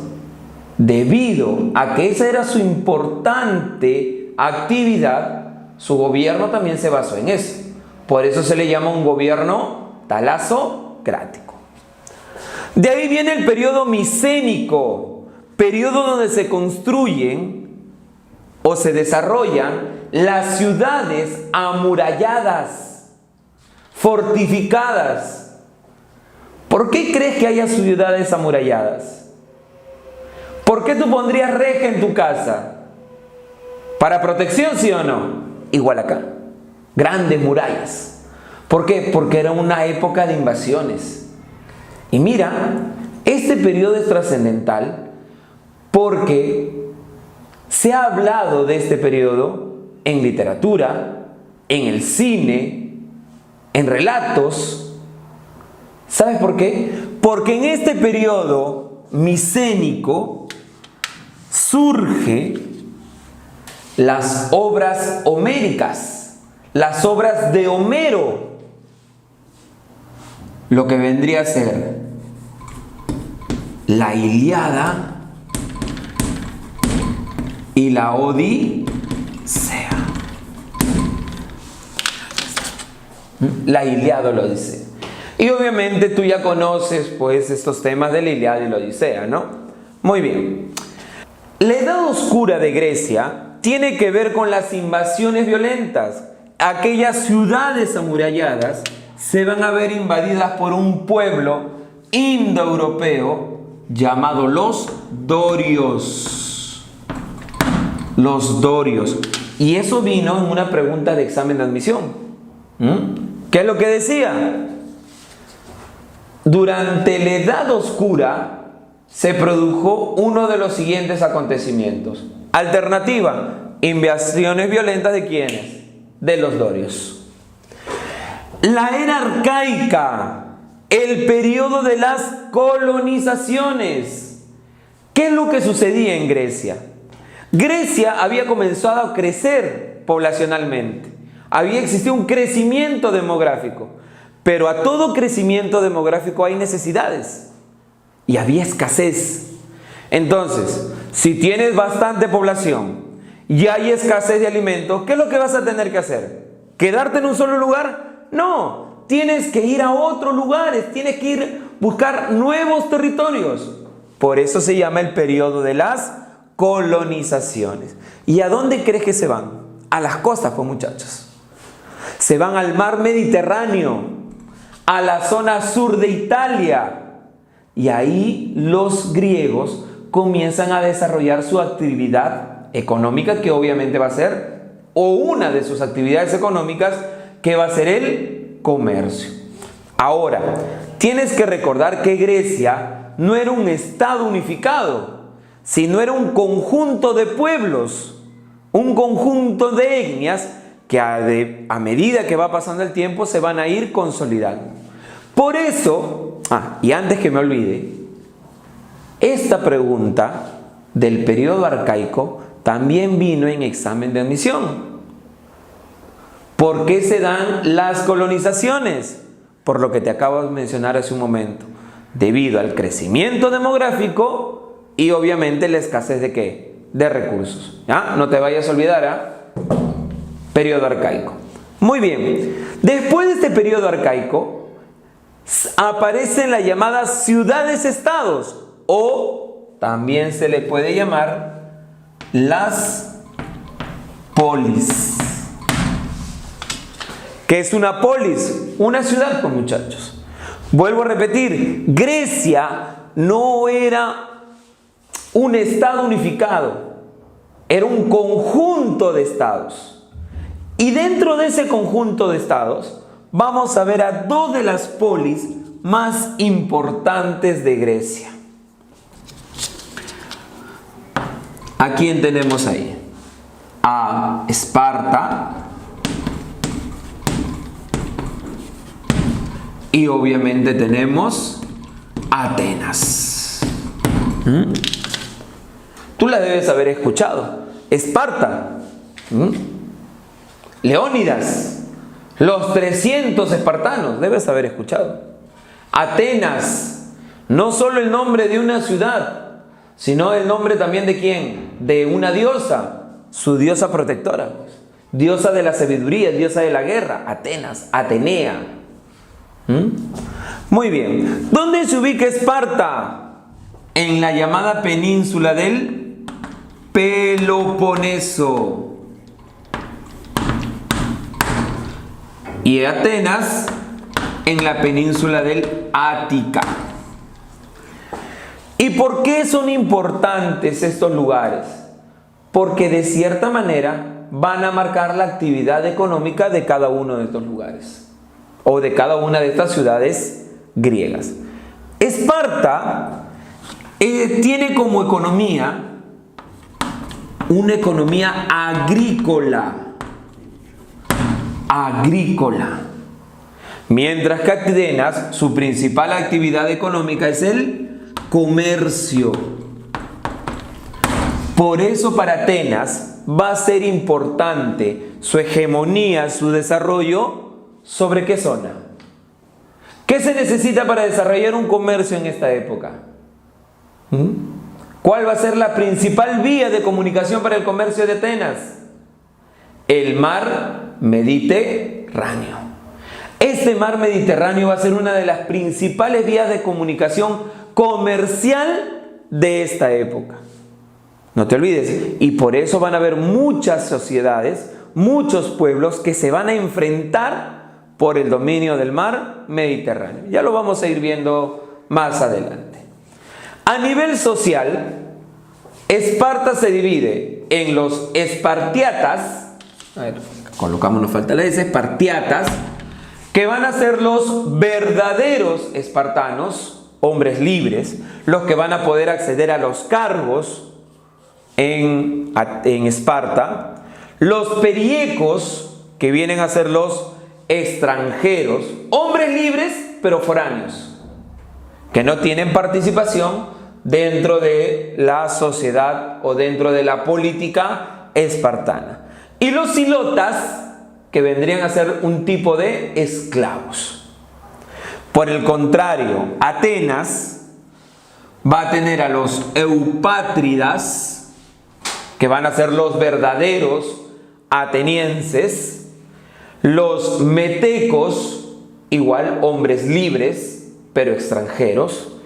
debido a que esa era su importante actividad, su gobierno también se basó en eso. Por eso se le llama un gobierno talasocrático. De ahí viene el periodo micénico, periodo donde se construyen o se desarrollan las ciudades amuralladas, fortificadas. ¿Por qué crees que haya ciudades amuralladas? ¿Por qué tú pondrías reja en tu casa? ¿Para protección, sí o no? Igual acá. Grandes murallas. ¿Por qué? Porque era una época de invasiones. Y mira, este periodo es trascendental porque se ha hablado de este periodo en literatura, en el cine, en relatos. ¿Sabes por qué? Porque en este periodo micénico surge las obras homéricas, las obras de Homero, lo que vendría a ser la Ilíada y la Odisea. La Ilíada o la Odisea. Y obviamente tú ya conoces pues estos temas de la Ilíada y la Odisea, ¿no? Muy bien. La edad oscura de Grecia tiene que ver con las invasiones violentas. Aquellas ciudades amuralladas se van a ver invadidas por un pueblo indoeuropeo llamado los dorios. Los dorios. Y eso vino en una pregunta de examen de admisión. ¿Qué es lo que decía? Durante la Edad Oscura se produjo uno de los siguientes acontecimientos. Alternativa: invasiones violentas ¿de quiénes? De los dorios. La era arcaica, el periodo de las colonizaciones. ¿Qué es lo que sucedía en Grecia? Grecia había comenzado a crecer poblacionalmente. Había existido un crecimiento demográfico. Pero a todo crecimiento demográfico hay necesidades. Y había escasez. Entonces, si tienes bastante población y hay escasez de alimentos, ¿qué es lo que vas a tener que hacer? ¿Quedarte en un solo lugar? No, tienes que ir a otros lugares, tienes que ir a buscar nuevos territorios. Por eso se llama el periodo de las colonizaciones. ¿Y a dónde crees que se van? A las costas, pues muchachos. Se van al mar Mediterráneo, a la zona sur de Italia. Y ahí los griegos comienzan a desarrollar su actividad económica, que obviamente va a ser, o una de sus actividades económicas, que va a ser el comercio. Ahora, tienes que recordar que Grecia no era un estado unificado, sino era un conjunto de pueblos, un conjunto de etnias que a medida que va pasando el tiempo se van a ir consolidando. Por eso, y antes que me olvide, esta pregunta del periodo arcaico también vino en examen de admisión. ¿Por qué se dan las colonizaciones? Por lo que te acabo de mencionar hace un momento. Debido al crecimiento demográfico y obviamente la escasez ¿de qué? De recursos. ¿Ya? No te vayas a olvidar, periodo arcaico. Muy bien. Después de este periodo arcaico, aparecen las llamadas ciudades-estados, o también se le puede llamar las polis. ¿Qué es una polis? Una ciudad, pues muchachos. Vuelvo a repetir, Grecia no era un estado unificado, era un conjunto de estados. Y dentro de ese conjunto de estados, vamos a ver a dos de las polis más importantes de Grecia. ¿A quién tenemos ahí? A Esparta y obviamente tenemos a Atenas. Tú la debes haber escuchado. Esparta, Leónidas, los 300 espartanos, debes haber escuchado. Atenas, no solo el nombre de una ciudad, sino el nombre también de quién, de una diosa, su diosa protectora, diosa de la sabiduría, diosa de la guerra, Atenas, Atenea. Muy bien, ¿dónde se ubica Esparta? En la llamada península del Peloponeso. Y Atenas en la península del Ática. ¿Y por qué son importantes estos lugares? Porque de cierta manera van a marcar la actividad económica de cada uno de estos lugares, o de cada una de estas ciudades griegas. Esparta tiene como economía una economía agrícola. Mientras que Atenas, su principal actividad económica es el comercio. Por eso para Atenas va a ser importante su hegemonía, su desarrollo. ¿Sobre qué zona? ¿Qué se necesita para desarrollar un comercio en esta época? ¿Cuál va a ser la principal vía de comunicación para el comercio de Atenas? El mar Mediterráneo. Este mar Mediterráneo va a ser una de las principales vías de comunicación comercial de esta época. No te olvides. Y por eso van a haber muchas sociedades, muchos pueblos que se van a enfrentar por el dominio del mar Mediterráneo. Ya lo vamos a ir viendo más adelante. A nivel social, Esparta se divide en los espartiatas. A ver, colocamos, nos falta la S, espartiatas, que van a ser los verdaderos espartanos, hombres libres, los que van a poder acceder a los cargos en Esparta. Los periecos, que vienen a ser los extranjeros, hombres libres pero foráneos, que no tienen participación dentro de la sociedad o dentro de la política espartana. Y los zilotas, que vendrían a ser un tipo de esclavos. Por el contrario, Atenas va a tener a los eupátridas, que van a ser los verdaderos atenienses, los metecos, igual hombres libres pero extranjeros,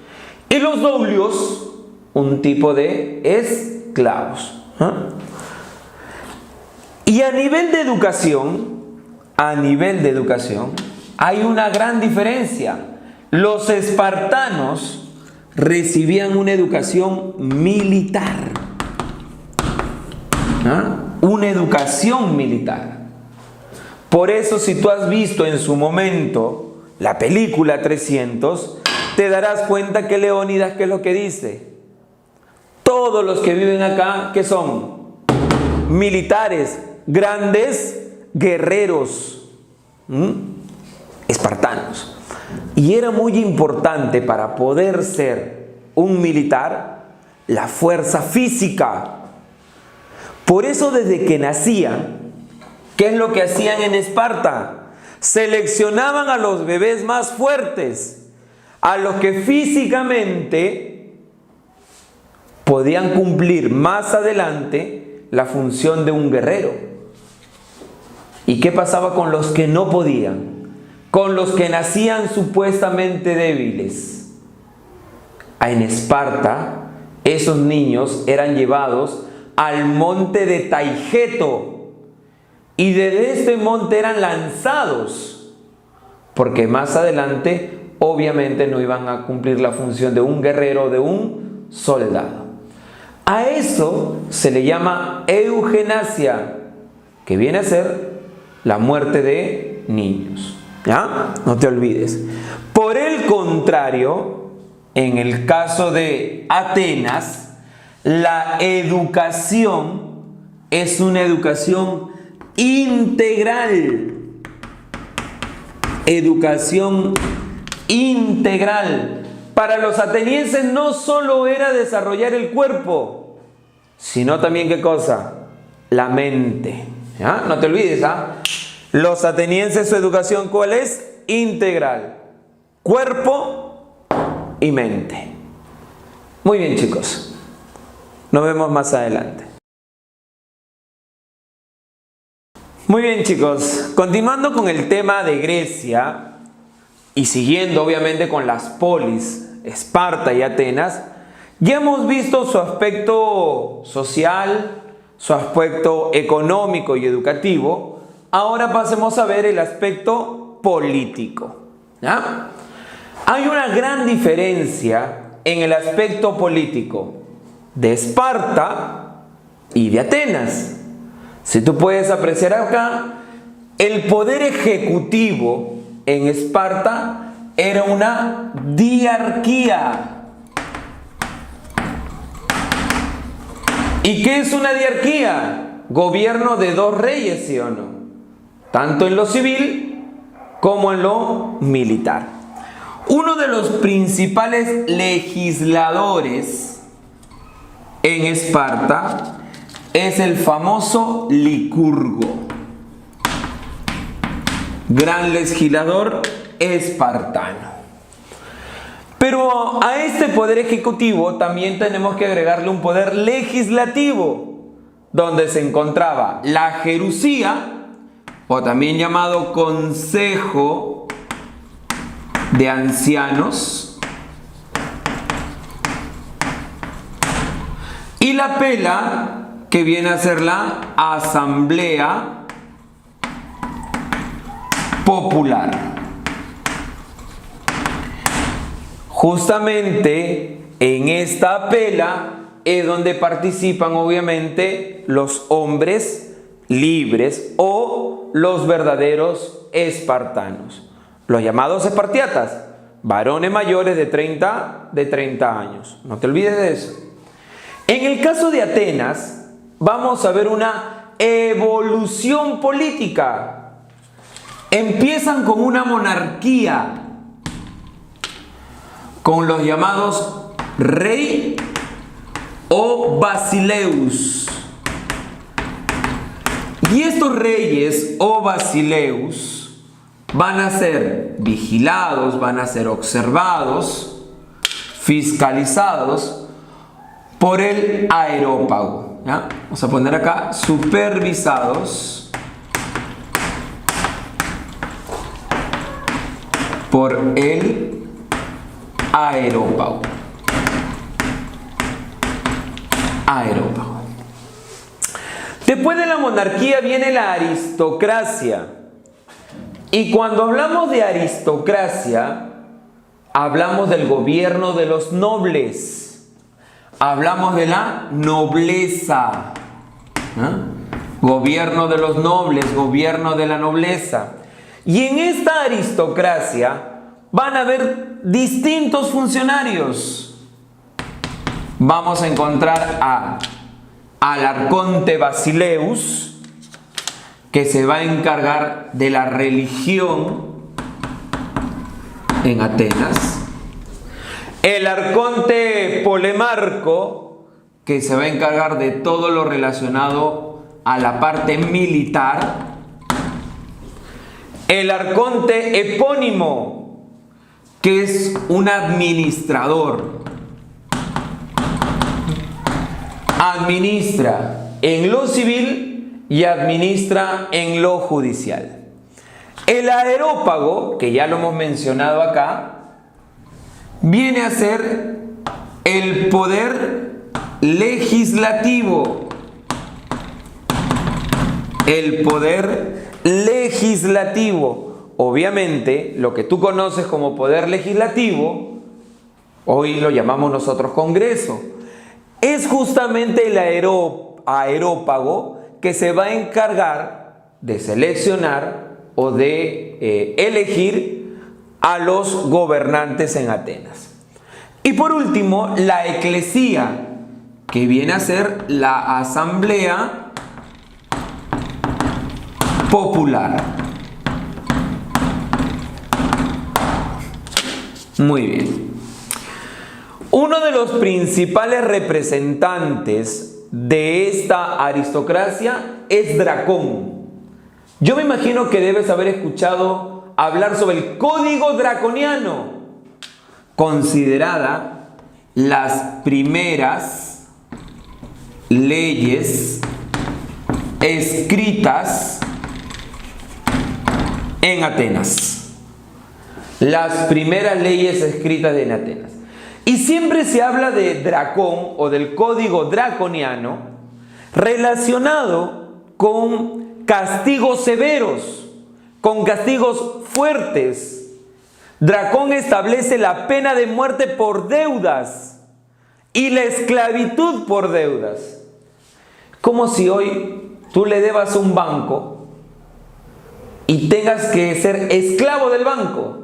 y los doulios, un tipo de esclavos. Y a nivel de educación, hay una gran diferencia. Los espartanos recibían una educación militar. Una educación militar. Por eso, si tú has visto en su momento la película 300, te darás cuenta que Leónidas, ¿qué es lo que dice? Todos los que viven acá, ¿qué son? Militares, grandes guerreros, espartanos. Y era muy importante para poder ser un militar la fuerza física. Por eso desde que nacían, ¿qué es lo que hacían en Esparta? Seleccionaban a los bebés más fuertes, a los que físicamente podían cumplir más adelante la función de un guerrero. ¿Y qué pasaba con los que no podían? Con los que nacían supuestamente débiles. En Esparta, esos niños eran llevados al monte de Taigeto, y desde este monte eran lanzados, porque más adelante obviamente no iban a cumplir la función de un guerrero o de un soldado. A eso se le llama eugenasia, que viene a ser la muerte de niños. ¿Ya? No te olvides. Por el contrario, en el caso de Atenas, la educación es una educación integral. Educación integral. Para los atenienses no solo era desarrollar el cuerpo, sino también ¿qué cosa? La mente. ¿Ya? No te olvides, ¿ah? Los atenienses, su educación, ¿cuál es? Integral. Cuerpo y mente. Muy bien, chicos. Nos vemos más adelante. Muy bien, chicos. Continuando con el tema de Grecia y siguiendo obviamente con las polis, Esparta y Atenas, ya hemos visto su aspecto social, su aspecto económico y educativo. Ahora pasemos a ver el aspecto político. ¿Ya? Hay una gran diferencia en el aspecto político de Esparta y de Atenas. Si tú puedes apreciar acá, el poder ejecutivo en Esparta era una diarquía. ¿Y qué es una diarquía? Gobierno de dos reyes, ¿sí o no? Tanto en lo civil como en lo militar. Uno de los principales legisladores en Esparta es el famoso Licurgo, gran legislador espartano. Pero a este poder ejecutivo también tenemos que agregarle un poder legislativo, donde se encontraba la Gerusía, o también llamado Consejo de Ancianos, y la Pela, que viene a ser la Asamblea Popular. Justamente en esta Pela es donde participan obviamente los hombres libres o los verdaderos espartanos, los llamados espartiatas, varones mayores de 30 años. No te olvides de eso. En el caso de Atenas, vamos a ver una evolución política. Empiezan con una monarquía, con los llamados rey o basileus. Y estos reyes o basileus van a ser vigilados, van a ser observados, fiscalizados por el aerópago. ¿Ya? Vamos a poner acá supervisados por el aerópago. Después de la monarquía viene la aristocracia. Y cuando hablamos de aristocracia, hablamos del gobierno de los nobles. Hablamos de la nobleza. Gobierno de los nobles, gobierno de la nobleza. Y en esta aristocracia van a haber distintos funcionarios. Vamos a encontrar al arconte Basileus, que se va a encargar de la religión en Atenas. El arconte Polemarco, que se va a encargar de todo lo relacionado a la parte militar. El arconte Epónimo, que es un administrador. Administra en lo civil y administra en lo judicial. El aerópago, que ya lo hemos mencionado acá, viene a ser el poder legislativo. El poder legislativo. Obviamente, lo que tú conoces como poder legislativo, hoy lo llamamos nosotros Congreso, es justamente el aerópago que se va a encargar de seleccionar o de elegir a los gobernantes en Atenas. Y por último, la eclesía, que viene a ser la asamblea popular. Muy bien. Uno de los principales representantes de esta aristocracia es Dracón. Yo me imagino que debes haber escuchado hablar sobre el Código Draconiano, considerada las primeras leyes escritas en Atenas. Las primeras leyes escritas en Atenas. Y siempre se habla de Dracón o del Código Draconiano relacionado con castigos severos, con castigos fuertes. Dracón establece la pena de muerte por deudas y la esclavitud por deudas. Como si hoy tú le debas a un banco y tengas que ser esclavo del banco.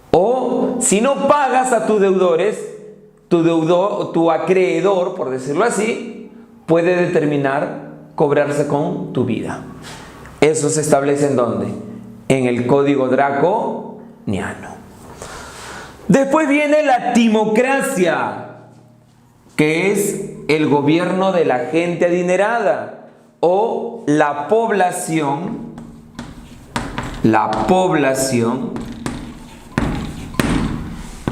O si no pagas a tus deudores, tu acreedor, por decirlo así, puede determinar cobrarse con tu vida. Eso se establece ¿en dónde? En el Código Draconiano. Después viene la timocracia, que es el gobierno de la gente adinerada o la población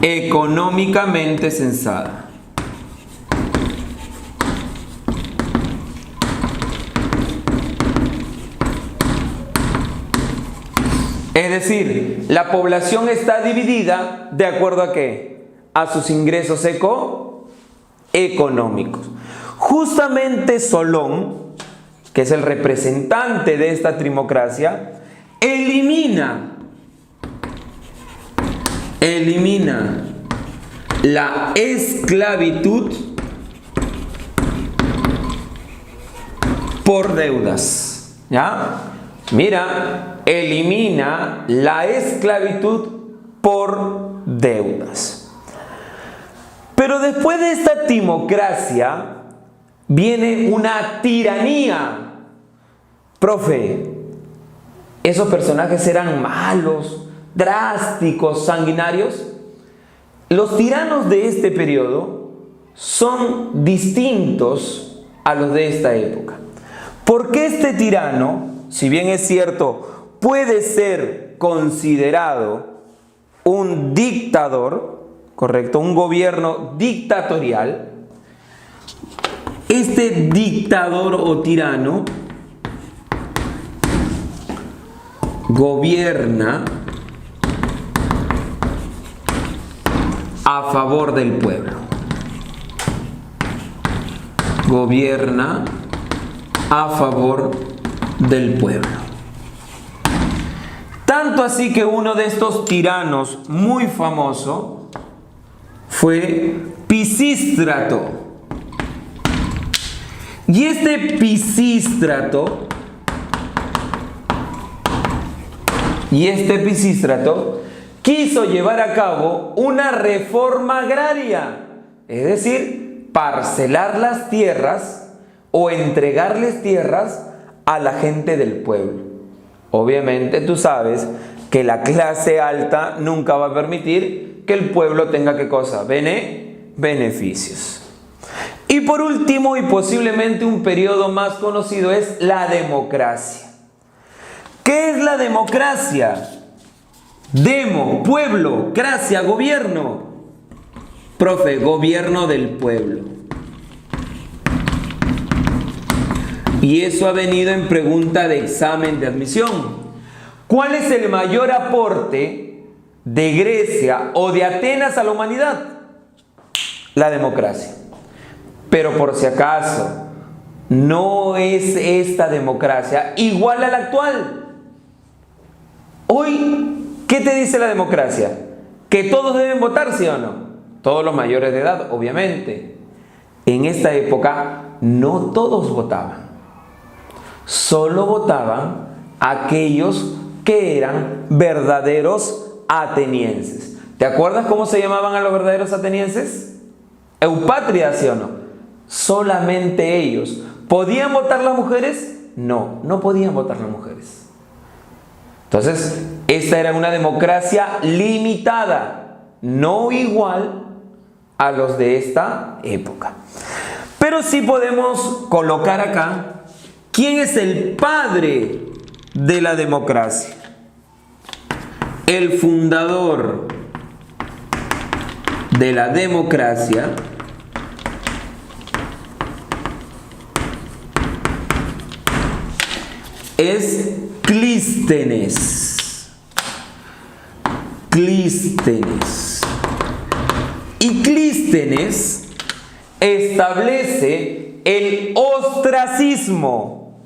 económicamente censada. Es decir, la población está dividida de acuerdo a ¿qué? A sus ingresos económicos. Justamente Solón, que es el representante de esta timocracia, elimina la esclavitud por deudas. ¿Ya? Mira, elimina la esclavitud por deudas. Pero después de esta timocracia viene una tiranía. Profe, ¿esos personajes eran malos, drásticos, sanguinarios? Los tiranos de este periodo son distintos a los de esta época. Porque este tirano, si bien es cierto, puede ser considerado un dictador, ¿correcto? Un gobierno dictatorial. Este dictador o tirano gobierna a favor del pueblo. Gobierna a favor del pueblo. Tanto así que uno de estos tiranos muy famoso fue Pisístrato. Y este Pisístrato quiso llevar a cabo una reforma agraria, es decir, parcelar las tierras o entregarles tierras a la gente del pueblo. Obviamente tú sabes que la clase alta nunca va a permitir que el pueblo tenga ¿qué cosa? Beneficios. Y por último, y posiblemente un periodo más conocido, es la democracia. ¿Qué es la democracia? Demo, pueblo, cracia, gobierno. Profe, gobierno del pueblo. Y eso ha venido en pregunta de examen de admisión. ¿Cuál es el mayor aporte de Grecia o de Atenas a la humanidad? La democracia. Pero por si acaso, no es esta democracia igual a la actual. Hoy, ¿qué te dice la democracia? ¿Que todos deben votar, sí o no? Todos los mayores de edad, obviamente. En esta época, no todos votaban. Solo votaban aquellos que eran verdaderos atenienses. ¿Te acuerdas cómo se llamaban a los verdaderos atenienses? Eupátridas, ¿sí o no? Solamente ellos. ¿Podían votar las mujeres? No, no podían votar las mujeres. Entonces, esta era una democracia limitada, no igual a los de esta época. Pero Pero sí podemos colocar acá quién es el padre de la democracia. El fundador de la democracia es Clístenes. Clístenes. Y Clístenes establece el ostracismo.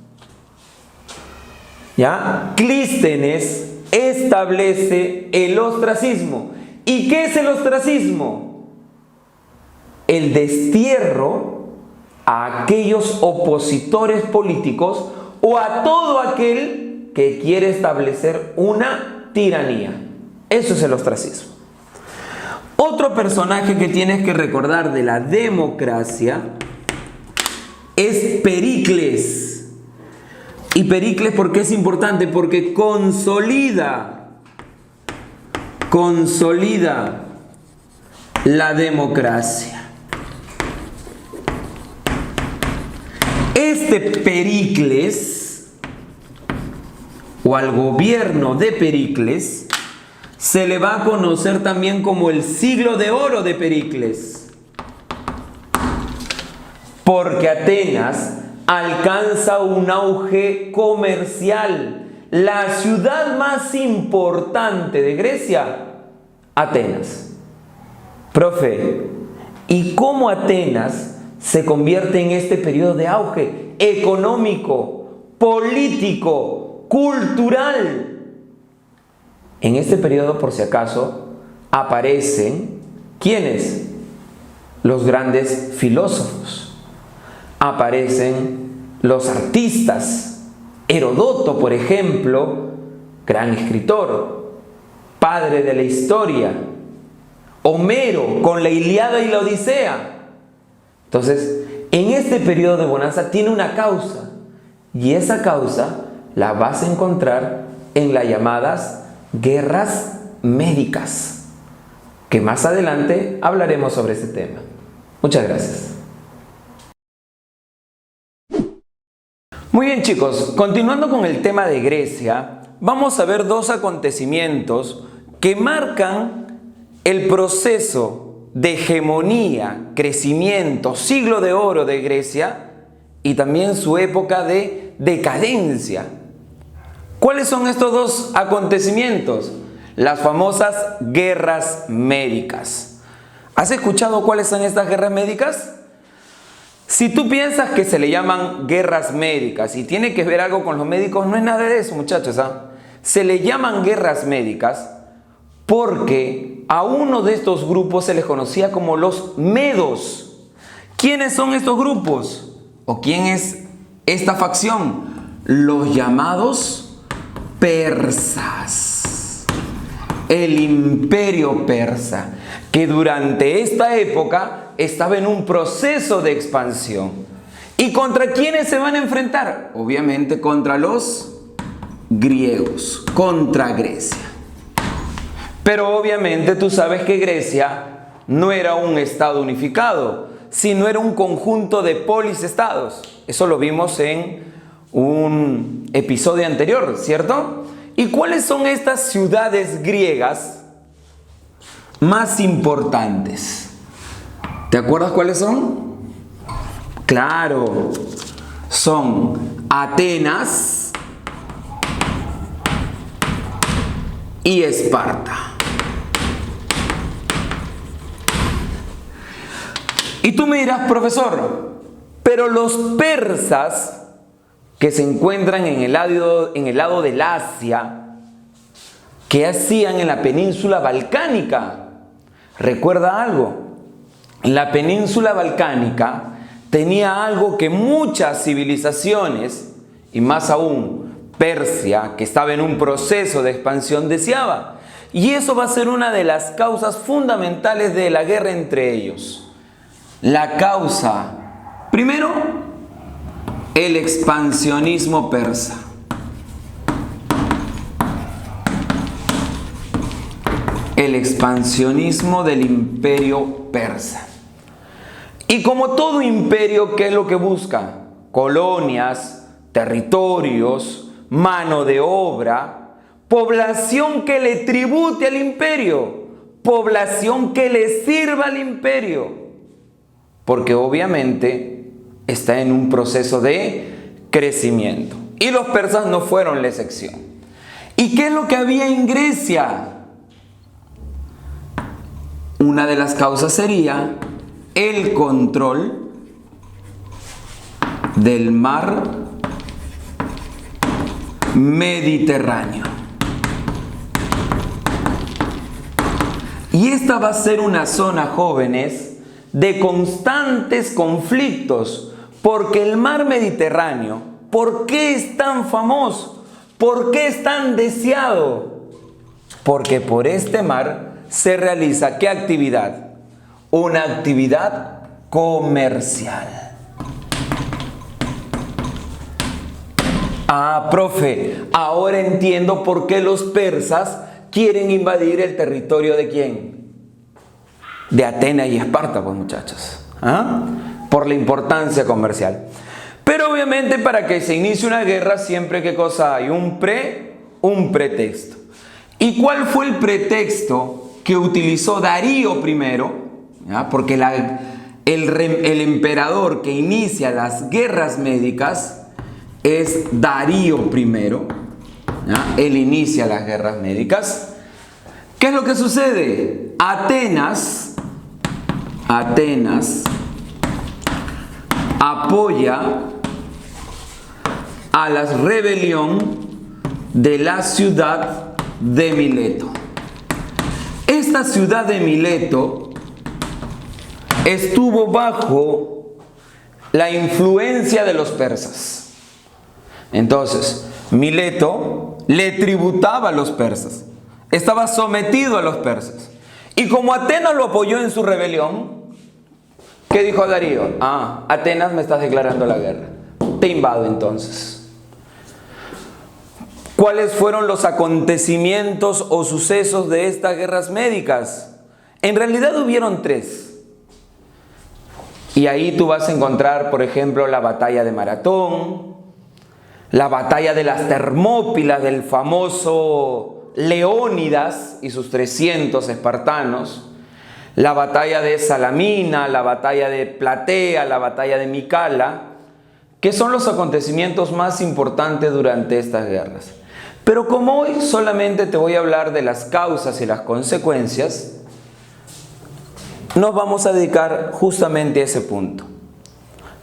¿Ya? Clístenes establece el ostracismo. ¿Y qué es el ostracismo? El destierro a aquellos opositores políticos o a todo aquel que quiere establecer una tiranía. Eso es el ostracismo. Otro personaje que tienes que recordar de la democracia es Pericles. Y Pericles, ¿por qué es importante? Porque consolida la democracia. Este Pericles, o al gobierno de Pericles, se le va a conocer también como el siglo de oro de Pericles, porque Atenas alcanza un auge comercial. La ciudad más importante de Grecia, Atenas. Profe, ¿y cómo Atenas se convierte en este periodo de auge económico, político, cultural? En este periodo, por si acaso, aparecen, ¿quiénes? Los grandes filósofos. Aparecen los artistas. Herodoto, por ejemplo, gran escritor, padre de la historia. Homero, con la Ilíada y la Odisea. Entonces, en este periodo de bonanza tiene una causa. Y esa causa la vas a encontrar en las llamadas guerras médicas, que más adelante hablaremos sobre este tema. Muchas gracias. Muy bien, chicos, continuando con el tema de Grecia, vamos a ver dos acontecimientos que marcan el proceso de hegemonía, crecimiento, siglo de oro de Grecia y también su época de decadencia. ¿Cuáles son estos dos acontecimientos? Las famosas guerras médicas. ¿Has escuchado cuáles son estas guerras médicas? Si tú piensas que se le llaman guerras médicas y tiene que ver algo con los médicos, no es nada de eso, muchachos. Se le llaman guerras médicas porque a uno de estos grupos se les conocía como los medos. ¿Quiénes son estos grupos? ¿O quién es esta facción? Los llamados persas. El imperio persa, que durante esta época estaba en un proceso de expansión. ¿Y contra quiénes se van a enfrentar? Obviamente contra los griegos, contra Grecia. Pero obviamente tú sabes que Grecia no era un estado unificado, sino era un conjunto de polis-estados. Eso lo vimos en un episodio anterior, ¿cierto? ¿Y cuáles son estas ciudades griegas más importantes? ¿Te acuerdas cuáles son? Claro, son Atenas y Esparta. Y tú me dirás, profesor, pero los persas que se encuentran en el lado del Asia, ¿qué hacían en la península balcánica? ¿Recuerda algo? La península balcánica tenía algo que muchas civilizaciones, y más aún Persia, que estaba en un proceso de expansión, deseaba. Y eso va a ser una de las causas fundamentales de la guerra entre ellos. La causa, primero, el expansionismo persa. El expansionismo del imperio persa. Y como todo imperio, ¿qué es lo que busca? Colonias, territorios, mano de obra, población que le tribute al imperio, población que le sirva al imperio, porque obviamente está en un proceso de crecimiento. Y los persas no fueron la excepción. ¿Y qué es lo que había en Grecia? Una de las causas sería el control del mar Mediterráneo. Y esta va a ser una zona, jóvenes, de constantes conflictos, porque el mar Mediterráneo, ¿por qué es tan famoso? ¿Por qué es tan deseado? Porque por este mar se realiza ¿qué actividad? Una actividad comercial. Ah, profe, ahora entiendo por qué los persas quieren invadir el territorio ¿de quién? De Atenas y Esparta, pues muchachos. ¿Ah? Por la importancia comercial. Pero obviamente para que se inicie una guerra siempre ¿qué cosa hay? Un pretexto. ¿Y cuál fue el pretexto que utilizó Darío primero? ¿Ya? Porque el emperador que inicia las guerras médicas es Darío primero. ¿Ya? Él inicia las guerras médicas. ¿Qué es lo que sucede? Atenas apoya a la rebelión de la ciudad de Mileto. Esta ciudad de Mileto estuvo bajo la influencia de los persas. Entonces, Mileto le tributaba a los persas, estaba sometido a los persas. Y como Atenas lo apoyó en su rebelión, ¿qué dijo Darío? Ah, Atenas me estás declarando la guerra, te invado entonces. ¿Cuáles fueron los acontecimientos o sucesos de estas guerras médicas? En realidad hubieron 3. Y ahí tú vas a encontrar, por ejemplo, la batalla de Maratón, la batalla de las Termópilas del famoso Leónidas y sus 300 espartanos, la batalla de Salamina, la batalla de Platea, la batalla de Micala, que son los acontecimientos más importantes durante estas guerras. Pero como hoy solamente te voy a hablar de las causas y las consecuencias, nos vamos a dedicar justamente a ese punto.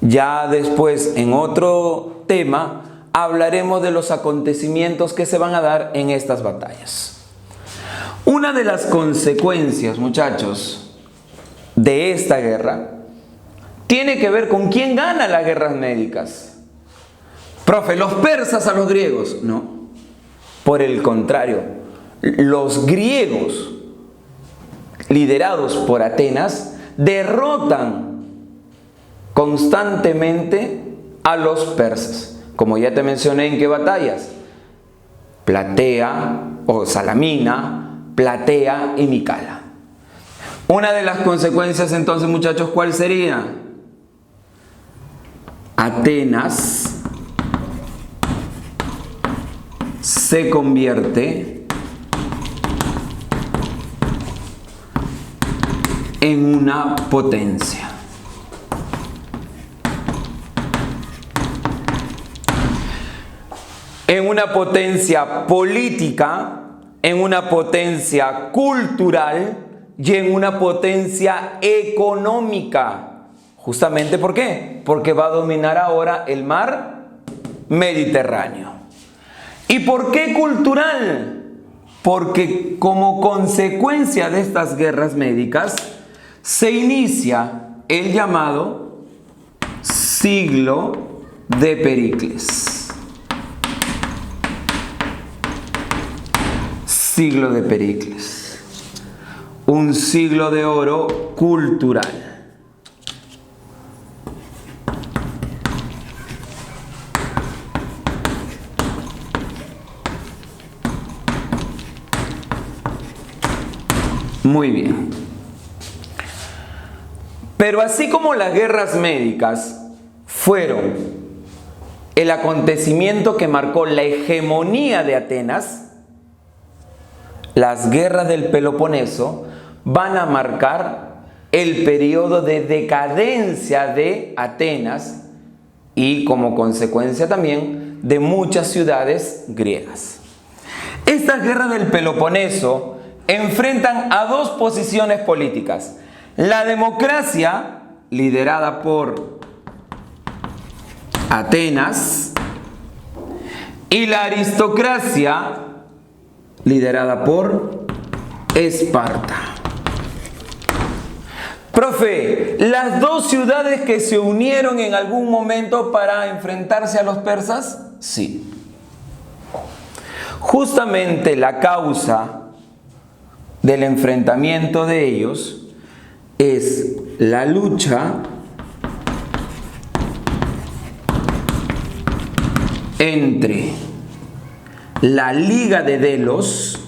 Ya después, en otro tema, hablaremos de los acontecimientos que se van a dar en estas batallas. Una de las consecuencias, muchachos, de esta guerra tiene que ver con quién gana las guerras médicas. Profe, ¿los persas a los griegos? No. Por el contrario, los griegos, liderados por Atenas, derrotan constantemente a los persas. Como ya te mencioné, ¿en qué batallas? Platea o Salamina, Platea y Micala. Una de las consecuencias entonces, muchachos, ¿cuál sería? Atenas se convierte en una potencia. En una potencia política, en una potencia cultural y en una potencia económica. Justamente ¿por qué? Porque va a dominar ahora el mar Mediterráneo. ¿Y por qué cultural? Porque como consecuencia de estas guerras médicas se inicia el llamado siglo de Pericles. Siglo de Pericles. Un siglo de oro cultural. Muy bien. Pero así como las guerras médicas fueron el acontecimiento que marcó la hegemonía de Atenas, las guerras del Peloponeso van a marcar el periodo de decadencia de Atenas y como consecuencia también de muchas ciudades griegas. Estas guerras del Peloponeso enfrentan a dos posiciones políticas: la democracia, liderada por Atenas, y la aristocracia, liderada por Esparta. Profe, ¿las dos ciudades que se unieron en algún momento para enfrentarse a los persas? Sí. Justamente la causa del enfrentamiento de ellos es la lucha entre la Liga de Delos,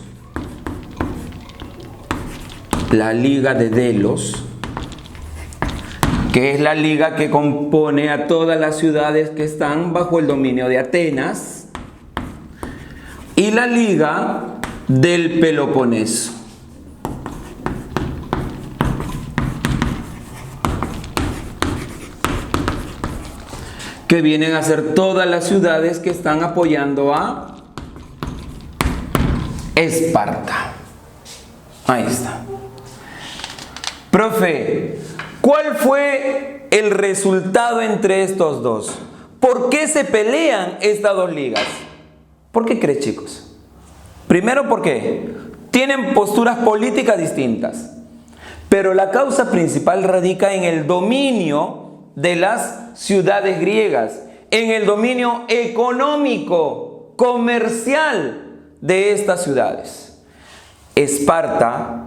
que es la liga que compone a todas las ciudades que están bajo el dominio de Atenas, y la Liga del Peloponeso, que vienen a ser todas las ciudades que están apoyando a Esparta. Ahí está. Profe, ¿cuál fue el resultado entre estos dos? ¿Por qué se pelean estas dos ligas? ¿Por qué crees, chicos? Primero, porque tienen posturas políticas distintas, pero la causa principal radica en el dominio de las ciudades griegas, en el dominio económico, comercial de estas ciudades. Esparta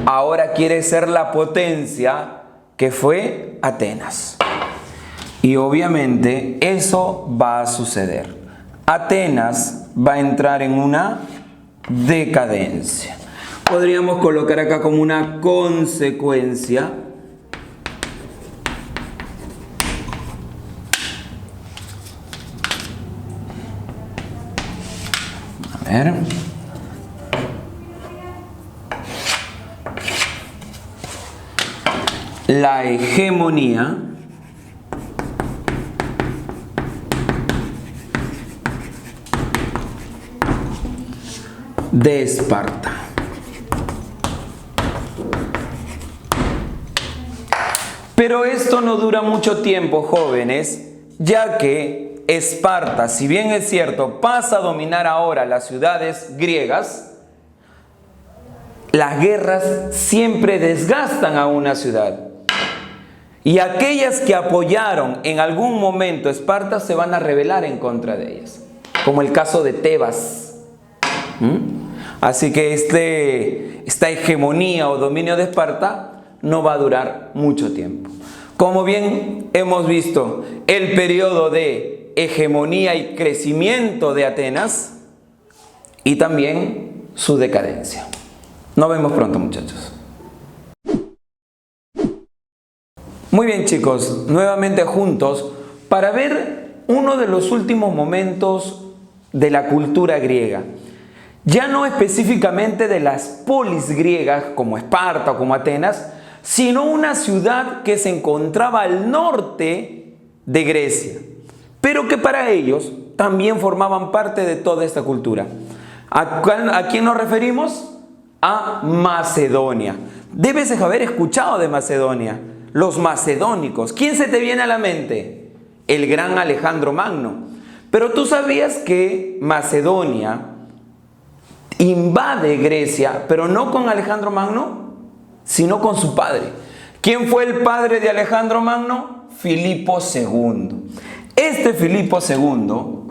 ahora quiere ser la potencia que fue Atenas. Y obviamente eso va a suceder. Atenas va a entrar en una decadencia. Podríamos colocar acá como una consecuencia la hegemonía de Esparta. Pero esto no dura mucho tiempo, jóvenes, ya que Esparta, si bien es cierto, pasa a dominar ahora las ciudades griegas, las guerras siempre desgastan a una ciudad. Y aquellas que apoyaron en algún momento a Esparta se van a rebelar en contra de ellas, como el caso de Tebas. Así que esta hegemonía o dominio de Esparta no va a durar mucho tiempo. Como bien hemos visto, el periodo de hegemonía y crecimiento de Atenas y también su decadencia. Nos vemos pronto, muchachos. Muy bien, chicos, nuevamente juntos para ver uno de los últimos momentos de la cultura griega. Ya no específicamente de las polis griegas como Esparta o como Atenas, sino una ciudad que se encontraba al norte de Grecia, pero que para ellos también formaban parte de toda esta cultura. ¿A quién nos referimos? A Macedonia. Debes haber escuchado de Macedonia, los macedónicos. ¿Quién se te viene a la mente? El gran Alejandro Magno. Pero tú sabías que Macedonia invade Grecia, pero no con Alejandro Magno, sino con su padre. ¿Quién fue el padre de Alejandro Magno? Filipo II. Este Filipo II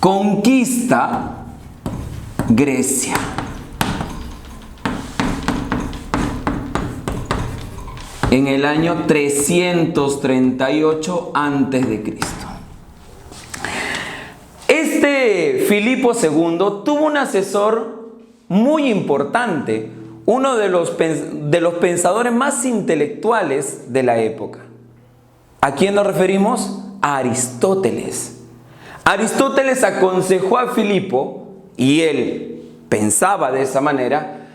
conquista Grecia. En el año 338 a.C. Este Filipo II tuvo un asesor muy importante, uno de los pensadores más intelectuales de la época. ¿A quién nos referimos? A Aristóteles. Aristóteles aconsejó a Filipo, y él pensaba de esa manera,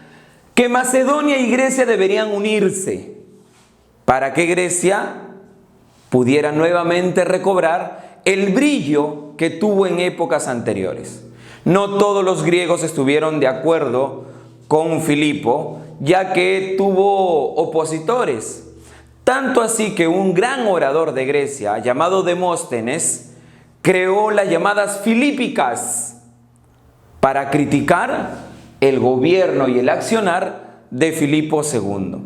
que Macedonia y Grecia deberían unirse para que Grecia pudiera nuevamente recobrar el brillo que tuvo en épocas anteriores. No todos los griegos estuvieron de acuerdo con Filipo, ya que tuvo opositores. Tanto así que un gran orador de Grecia, llamado Demóstenes, creó las llamadas Filípicas para criticar el gobierno y el accionar de Filipo II.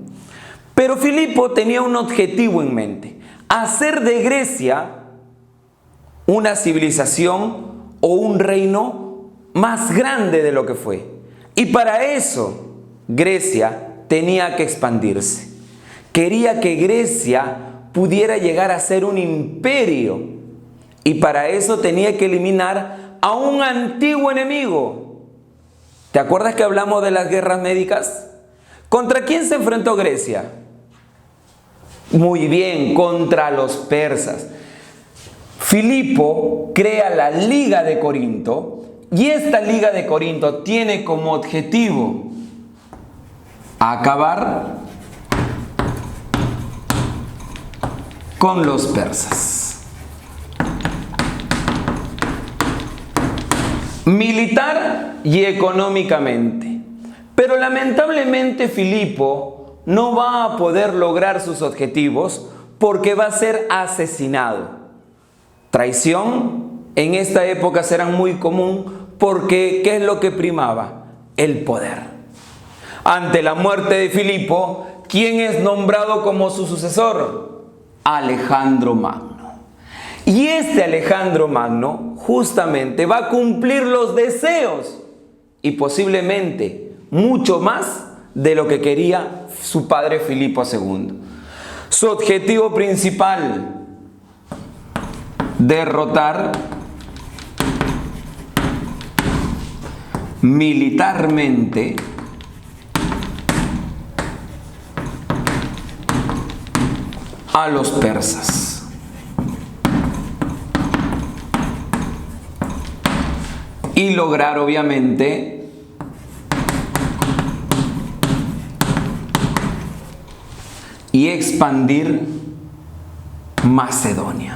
Pero Filipo tenía un objetivo en mente: hacer de Grecia una civilización o un reino más grande de lo que fue. Y para eso Grecia tenía que expandirse. Quería que Grecia pudiera llegar a ser un imperio. Y para eso tenía que eliminar a un antiguo enemigo. ¿Te acuerdas que hablamos de las guerras médicas? ¿Contra quién se enfrentó Grecia? Muy bien, contra los persas. Filipo crea la Liga de Corinto, y esta Liga de Corinto tiene como objetivo acabar con los persas. Militar y económicamente. Pero lamentablemente Filipo no va a poder lograr sus objetivos porque va a ser asesinado. Traición en esta época será muy común porque ¿qué es lo que primaba? El poder. Ante la muerte de Filipo, ¿quién es nombrado como su sucesor? Alejandro Magno. Y este Alejandro Magno justamente va a cumplir los deseos y posiblemente mucho más de lo que quería su padre Filipo II. Su objetivo principal: derrotar militarmente a los persas. Y lograr obviamente y expandir Macedonia.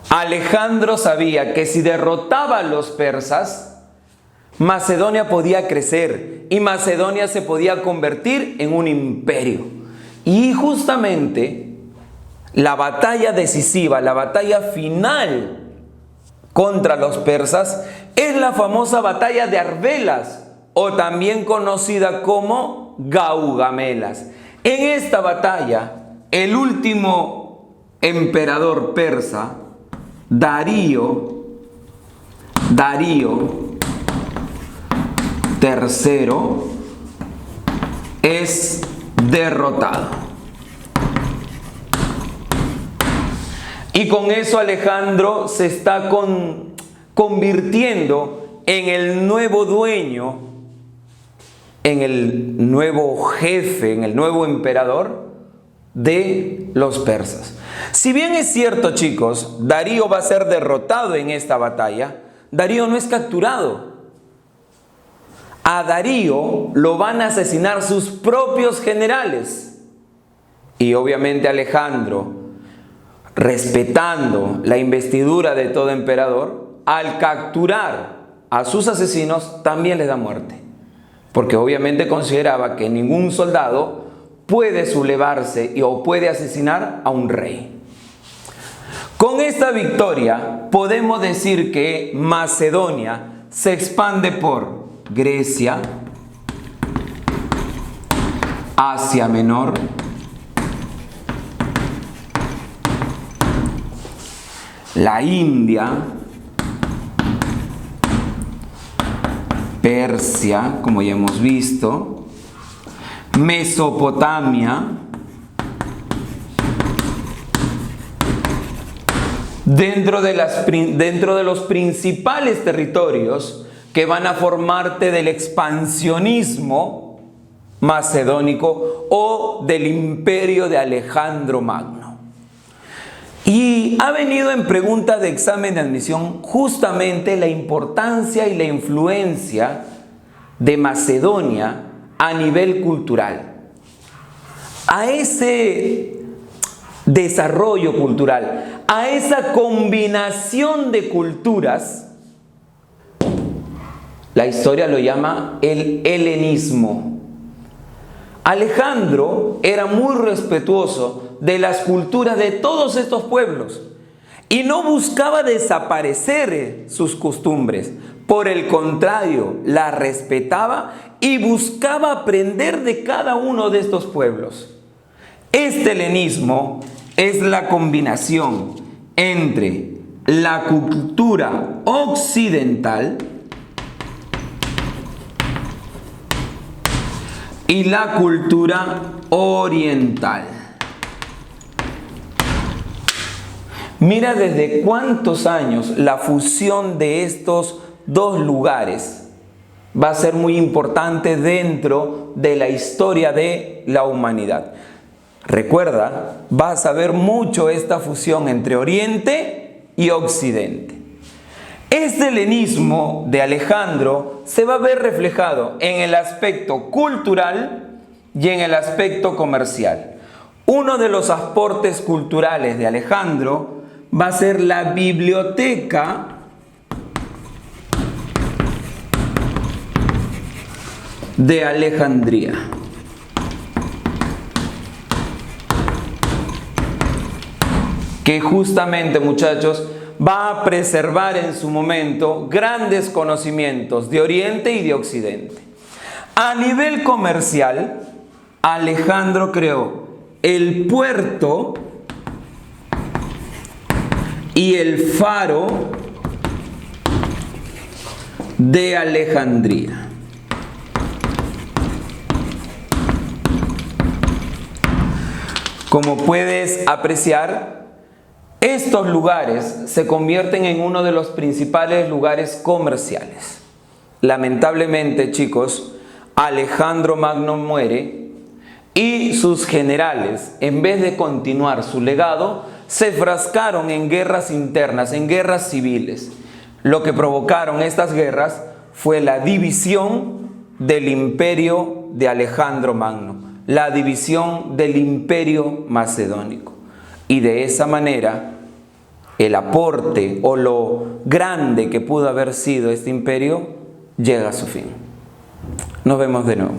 Alejandro sabía que si derrotaba a los persas, Macedonia podía crecer y Macedonia se podía convertir en un imperio. Y justamente la batalla decisiva, la batalla final contra los persas es la famosa batalla de Arbelas, o también conocida como Gaugamelas. En esta batalla, el último emperador persa, Darío III, es derrotado. Y con eso Alejandro se está convirtiendo en el nuevo dueño, en el nuevo jefe, en el nuevo emperador de los persas. Si bien es cierto, chicos, Darío va a ser derrotado en esta batalla, Darío no es capturado. A Darío lo van a asesinar sus propios generales. Y obviamente Alejandro, respetando la investidura de todo emperador, al capturar a sus asesinos también les da muerte. Porque obviamente consideraba que ningún soldado puede sublevarse o puede asesinar a un rey. Con esta victoria podemos decir que Macedonia se expande por Grecia, Asia Menor, la India, Persia, como ya hemos visto, Mesopotamia, dentro de los principales territorios que van a formar parte del expansionismo macedónico o del imperio de Alejandro Magno. Y ha venido en pregunta de examen de admisión justamente la importancia y la influencia de Macedonia a nivel cultural. A ese desarrollo cultural, a esa combinación de culturas, la historia lo llama el helenismo. Alejandro era muy respetuoso de las culturas de todos estos pueblos y no buscaba desaparecer sus costumbres. Por el contrario, las respetaba y buscaba aprender de cada uno de estos pueblos. Este helenismo es la combinación entre la cultura occidental y la cultura oriental. Mira desde cuántos años la fusión de estos dos lugares va a ser muy importante dentro de la historia de la humanidad. Recuerda, vas a ver mucho esta fusión entre Oriente y Occidente. Este helenismo de Alejandro se va a ver reflejado en el aspecto cultural y en el aspecto comercial. Uno de los aportes culturales de Alejandro va a ser la biblioteca de Alejandría. Que justamente, muchachos, va a preservar en su momento grandes conocimientos de Oriente y de Occidente. A nivel comercial, Alejandro creó el puerto y el faro de Alejandría. Como puedes apreciar, estos lugares se convierten en uno de los principales lugares comerciales. Lamentablemente, chicos, Alejandro Magno muere y sus generales, en vez de continuar su legado, se enfrascaron en guerras internas, en guerras civiles. Lo que provocaron estas guerras fue la división del imperio de Alejandro Magno, la división del imperio macedónico. Y de esa manera, el aporte o lo grande que pudo haber sido este imperio llega a su fin. Nos vemos de nuevo.